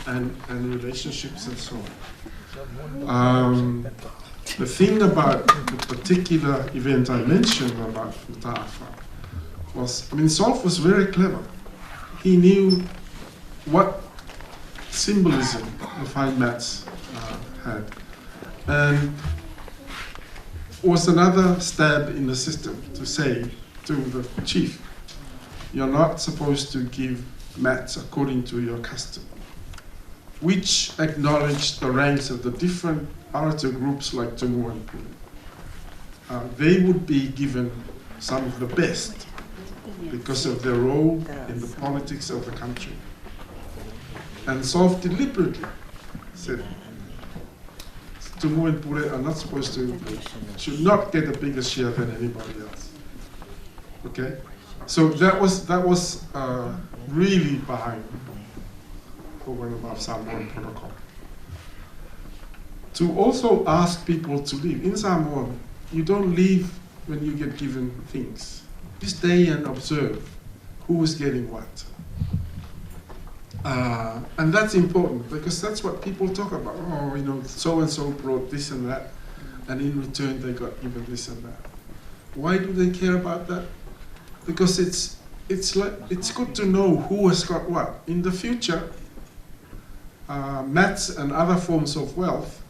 and relationships and so on. The thing about the particular event I mentioned about Futa'afa was, Solf was very clever. He knew what symbolism the fine mats had. And was another stab in the system to say to the chief, you're not supposed to give mats according to your custom, which acknowledged the ranks of the different orator groups like Samoa and Pule. They would be given some of the best because of their role in the politics of the country. And Solf deliberately said, Samoa and Pule are not supposed to, should not get a bigger share than anybody else. Okay? So that was really behind over and above Samoan protocol. To also ask people to leave. In Samoa, you don't leave when you get given things. You stay and observe who is getting what. And that's important because that's what people talk about. Oh, you know, so-and-so brought this and that, and in return they got given this and that. Why do they care about that? Because it's good to know who has got what. In the future, mats and other forms of wealth,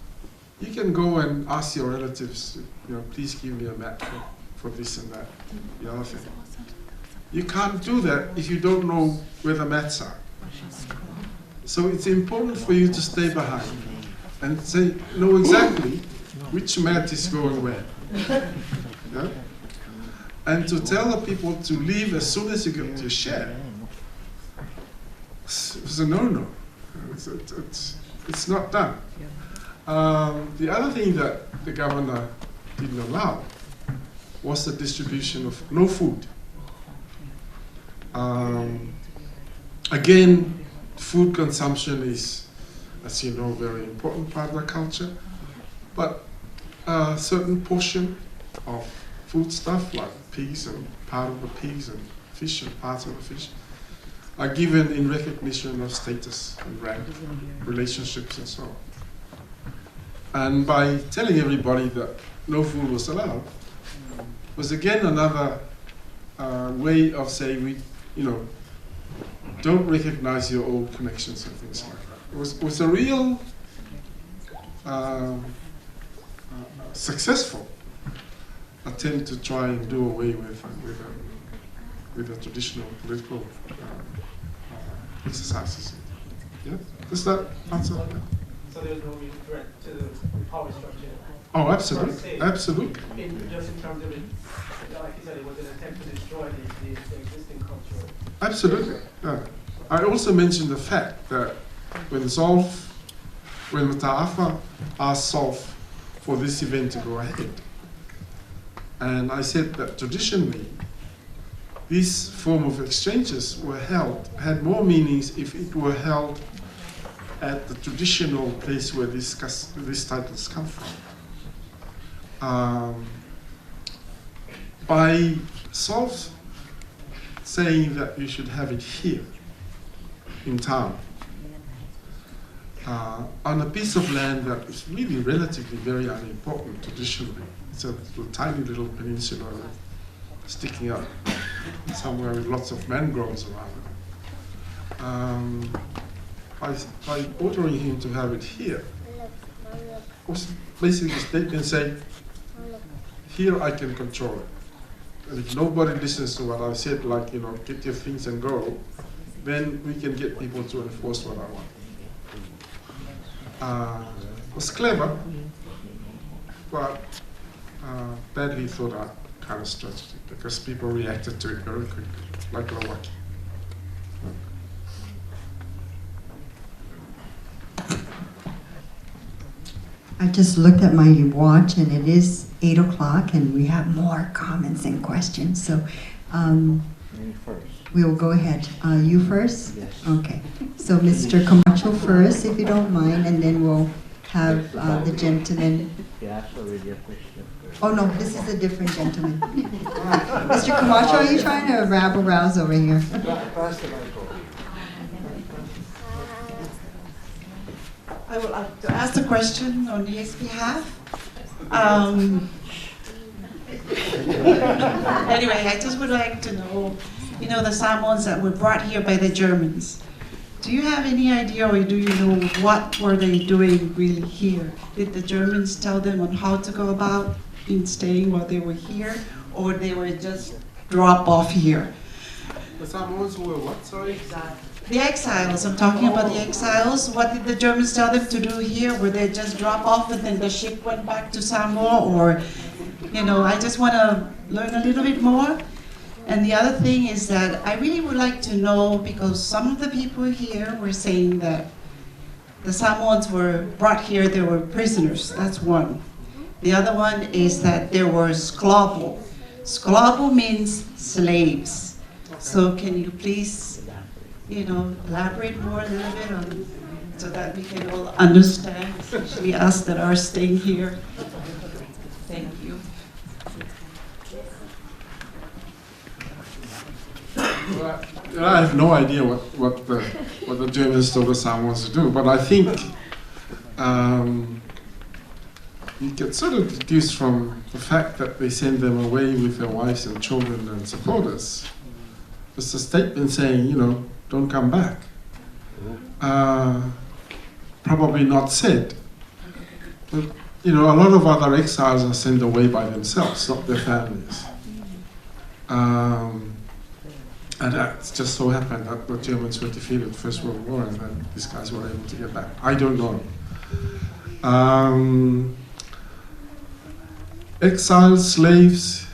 you can go and ask your relatives, you know, please give me a mat for this and that, the other thing. You can't do that if you don't know where the mats are. So it's important for you to stay behind and say, know exactly which mat is going where. Yeah? And to tell the people to leave as soon as you get your share, it's a no-no. It's not done. The other thing that the governor didn't allow was the distribution of no food. Again, food consumption is, as you know, a very important part of the culture, but a certain portion of food stuff like pigs and part of the pigs and fish and parts of the fish are given in recognition of status and rank, relationships and so on. And by telling everybody that no food was allowed was again another way of saying we, you know, don't recognize your old connections and things like that. It was a real successful attempt to try and do away with the traditional political exercises. Yeah? Does that answer that? So there's no threat to the power structure? Oh, absolutely, absolutely. Just in terms of it, like you said, it was an attempt to destroy the existing culture. Absolutely. Yeah. I also mentioned the fact that when Mataafa asked Solf for this event to go ahead, and I said that traditionally, this form of exchanges had more meanings if it were held at the traditional place where these titles come from. By Solf saying that you should have it here in town, on a piece of land that is really relatively very unimportant traditionally. It's a tiny little peninsula sticking up somewhere with lots of mangroves around it. By ordering him to have it here, was basically a statement saying, here I can control it. And if nobody listens to what I said, like, you know, get your things and go, then we can get people to enforce what I want. It was clever, but badly thought out kind of strategy because people reacted to it very quickly, like Lauaki. I just looked at my watch and it is 8 o'clock and we have more comments and questions. So we will go ahead. You first? Yes. Okay. So Mr. Camacho first, if you don't mind, and then we'll have the gentleman. Oh no, this is a different gentleman. Mr. Camacho, are you trying to rabble rouse over here? I would like to ask a question on his behalf. Anyway, I just would like to know, you know, the Samoans that were brought here by the Germans, do you have any idea, or do you know what were they doing really here? Did the Germans tell them on how to go about in staying while they were here, or they were just drop off here? The Samoans were what, sorry? The exiles, I'm talking about the exiles. What did the Germans tell them to do here? Were they just drop off and then the ship went back to Samoa? Or, you know, I just want to learn a little bit more. And the other thing is that I really would like to know, because some of the people here were saying that the Samoans were brought here, they were prisoners, that's one. The other one is that there were sklavo. Sklavo means slaves. So can you please, you know, elaborate more a little bit on, so that we can all understand, especially us that are staying here. Thank you. Well, I have no idea what the Germans told the Samoans to do, but I think you can sort of deduce from the fact that they send them away with their wives and children and supporters. It's a statement saying, you know, don't come back. Probably not said. But, you know, a lot of other exiles are sent away by themselves, not their families. And that just so happened that the Germans were defeated in the First World War and then these guys were able to get back. I don't know. Exiles, slaves,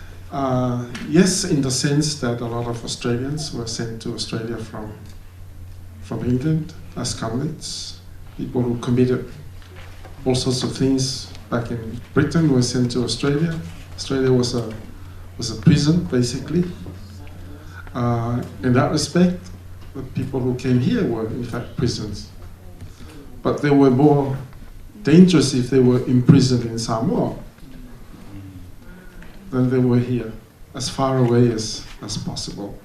yes, in the sense that a lot of Australians were sent to Australia from England as convicts. People who committed all sorts of things back in Britain were sent to Australia. Australia was a prison, basically. In that respect, the people who came here were in fact prisons. But they were more dangerous if they were imprisoned in Samoa than they were here, as far away as possible.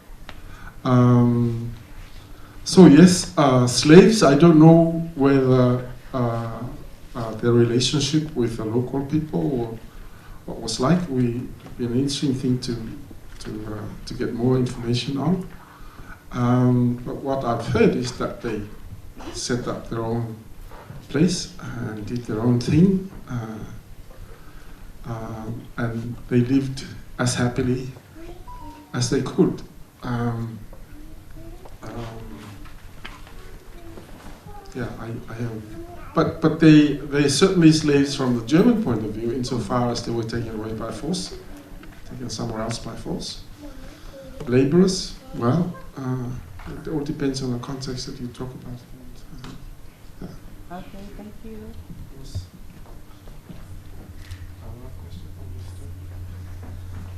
So yes, slaves, I don't know whether their relationship with the local people or what was like. Would be an interesting thing to get more information on. But what I've heard is that they set up their own place and did their own thing, and they lived as happily as they could. Yeah, I have. But they're certainly slaves from the German point of view, insofar as they were taken away by force, taken somewhere else by force. Laborers, well, it all depends on the context that you talk about. Yeah. Okay, thank you.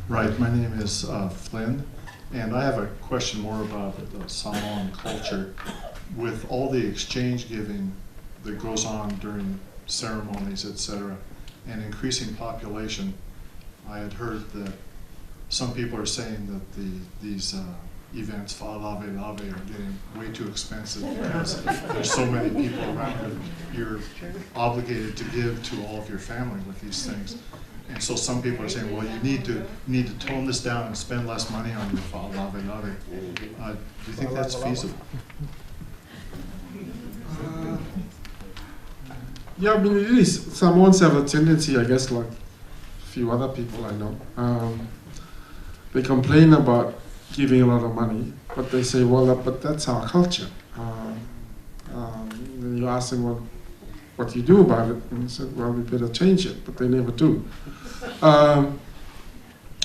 Right, my name is Flynn, and I have a question more about the Samoan culture. With all the exchange giving that goes on during ceremonies, etc., and increasing population, I had heard that some people are saying that these events, fa'alave lave, are getting way too expensive because there's so many people around that you're obligated to give to all of your family with these things. And so some people are saying, well, you need to tone this down and spend less money on your fa'alave lave. Do you think that's feasible? Yeah, I mean, it is. Samoans have a tendency, I guess, like a few other people I know. They complain about giving a lot of money, but they say, well, but that's our culture. Then you ask them, well, what do you do about it? And they said, well, we better change it, but they never do. And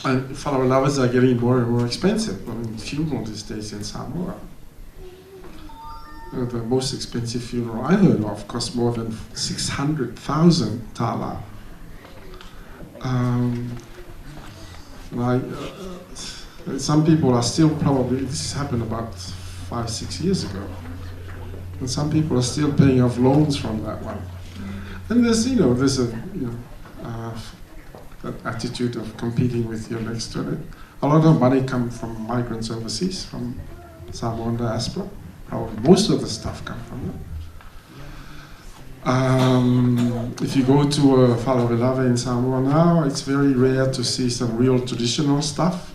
fa'alave are getting more and more expensive. I mean, funeral these days in Samoa. The most expensive funeral I heard of cost more than 600,000 tala. Some people are still probably, this happened about 5-6 years ago, and some people are still paying off loans from that one. And there's that attitude of competing with your next door. A lot of money comes from migrants overseas, from Samoan diaspora. Probably most of the stuff comes from that. If you go to a fa'alave lave in Samoa now, it's very rare to see some real traditional stuff.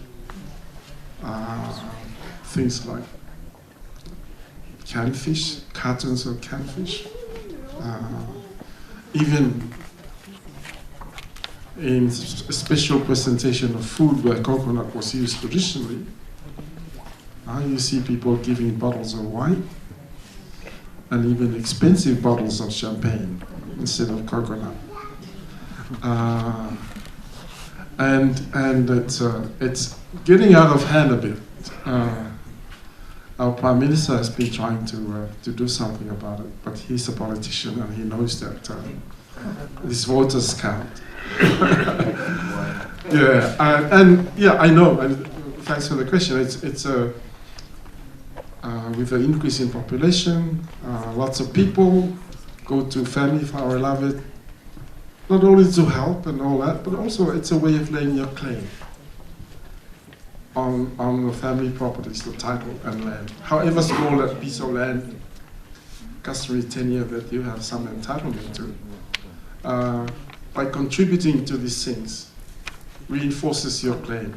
Things like canned fish, cartons of canned fish. Even in a special presentation of food where coconut was used traditionally, now you see people giving bottles of wine and even expensive bottles of champagne instead of coconut. And it's getting out of hand a bit. Our Prime Minister has been trying to do something about it, but he's a politician and he knows that his voters count. Yeah, I know. And thanks for the question. It's with the increase in population, lots of people go to family flower love it, not only to help and all that, but also it's a way of laying your claim on the family properties, the title and land. However small that piece of land, customary tenure that you have some entitlement to, by contributing to these things, reinforces your claim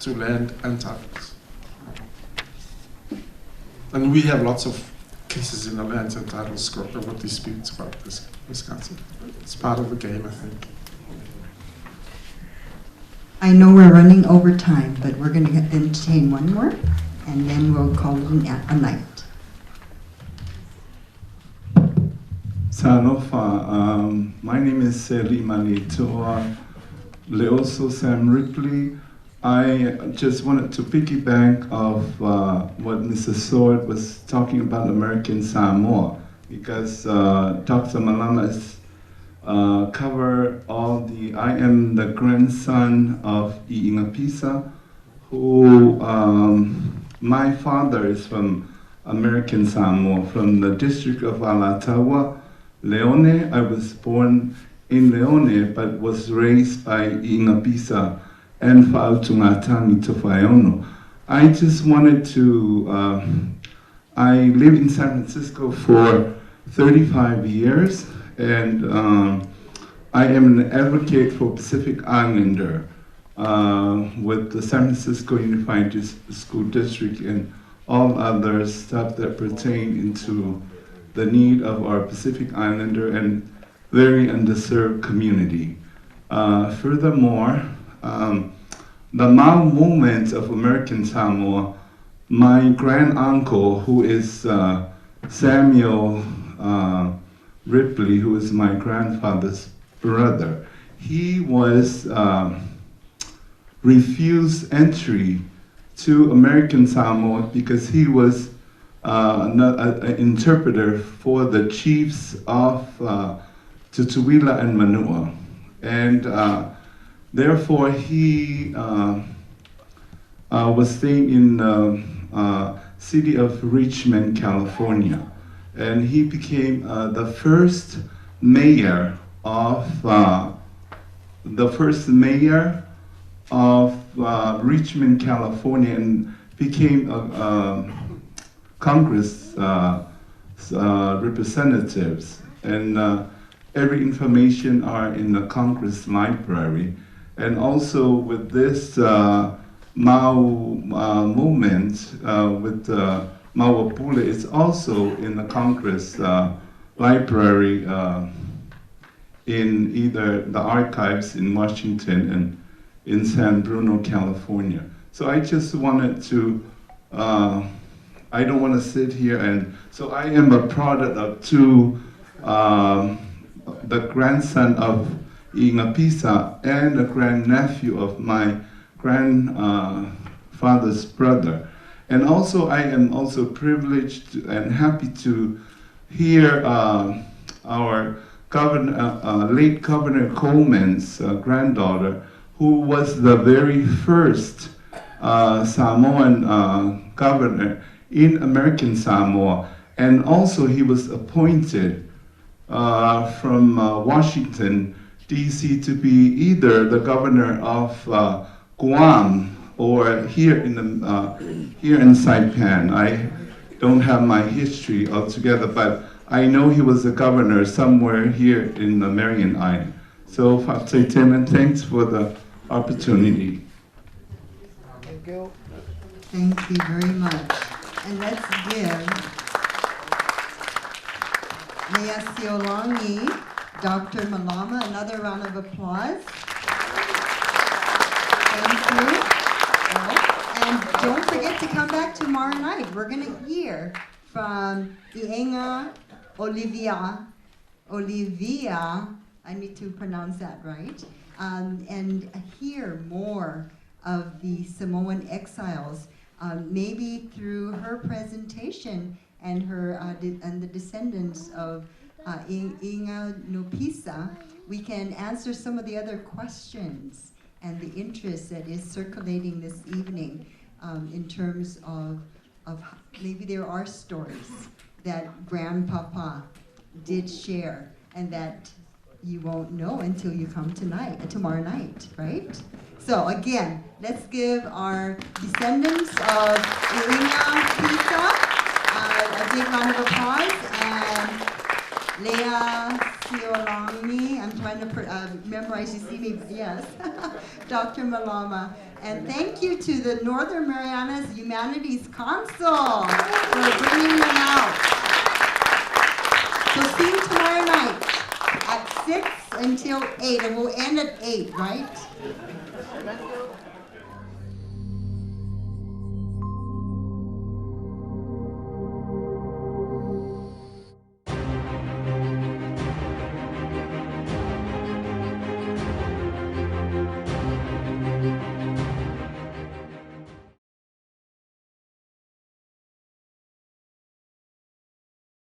to land and titles. And we have lots of cases in the lands and titles court over disputes about this concept. It's part of the game, I think. I know we're running over time, but we're going to entertain one more, and then we'll call it a night. Sanofa, my name is Selimani Toa Leoso Sam Ripley. I just wanted to piggyback of what Mr. Sword was talking about American Samoa, because Dr. Malama is cover all the, I am the grandson of I'ingapisa, who, my father is from American Samoa, from the district of Alatawa, Leone. I was born in Leone, but was raised by I'ingapisa and Fa'autungatani Tofaiono. I just wanted to, I lived in San Francisco for 35 years, and I am an advocate for Pacific Islander with the San Francisco Unified School District and all other stuff that pertain into the need of our Pacific Islander and very underserved community. Furthermore, the Mau movement of American Samoa, my grand uncle, who is Samuel Ripley, who is my grandfather's brother, he was refused entry to American Samoa because he was an interpreter for the chiefs of Tutuila and Manua. And therefore he was staying in the city of Richmond, California. And he became the first mayor of Richmond, California, and became a Congress representatives. And every information are in the Congress library. And also with this Mau movement, with Mau Pule, is also in the Congress library in either the archives in Washington and in San Bruno, California. So I just wanted to, I don't want to sit here and, so I am a product of two, the grandson of I'ingapisa and a grandnephew of my grandfather's brother. And also I am also privileged and happy to hear our governor, late Governor Coleman's granddaughter, who was the very first Samoan governor in American Samoa. And also he was appointed from Washington, D.C. to be either the governor of Guam or here in Saipan. I don't have my history altogether, but I know he was a governor somewhere here in the Marian Island. So, and thanks for the opportunity. Thank you very much. And let's give Leasiolagi Dr. Malama. Another round of applause. Thank you. And don't forget to come back tomorrow night. We're going to hear from Ienga Olivia, I need to pronounce that right, and hear more of the Samoan exiles, maybe through her presentation and her and the descendants of Inga Nopisa, we can answer some of the other questions and the interest that is circulating this evening in terms of maybe there are stories that Grandpapa did share and that you won't know until you come tomorrow night, right? So again, let's give our descendants of Irina Pisa a big round of applause, and Leasiolagi, I'm trying to memorize, you see me, yes, Dr. Malama. And thank you to the Northern Marianas Humanities Council for bringing them out. So see you tomorrow night at 6 until 8, and we'll end at 8, right?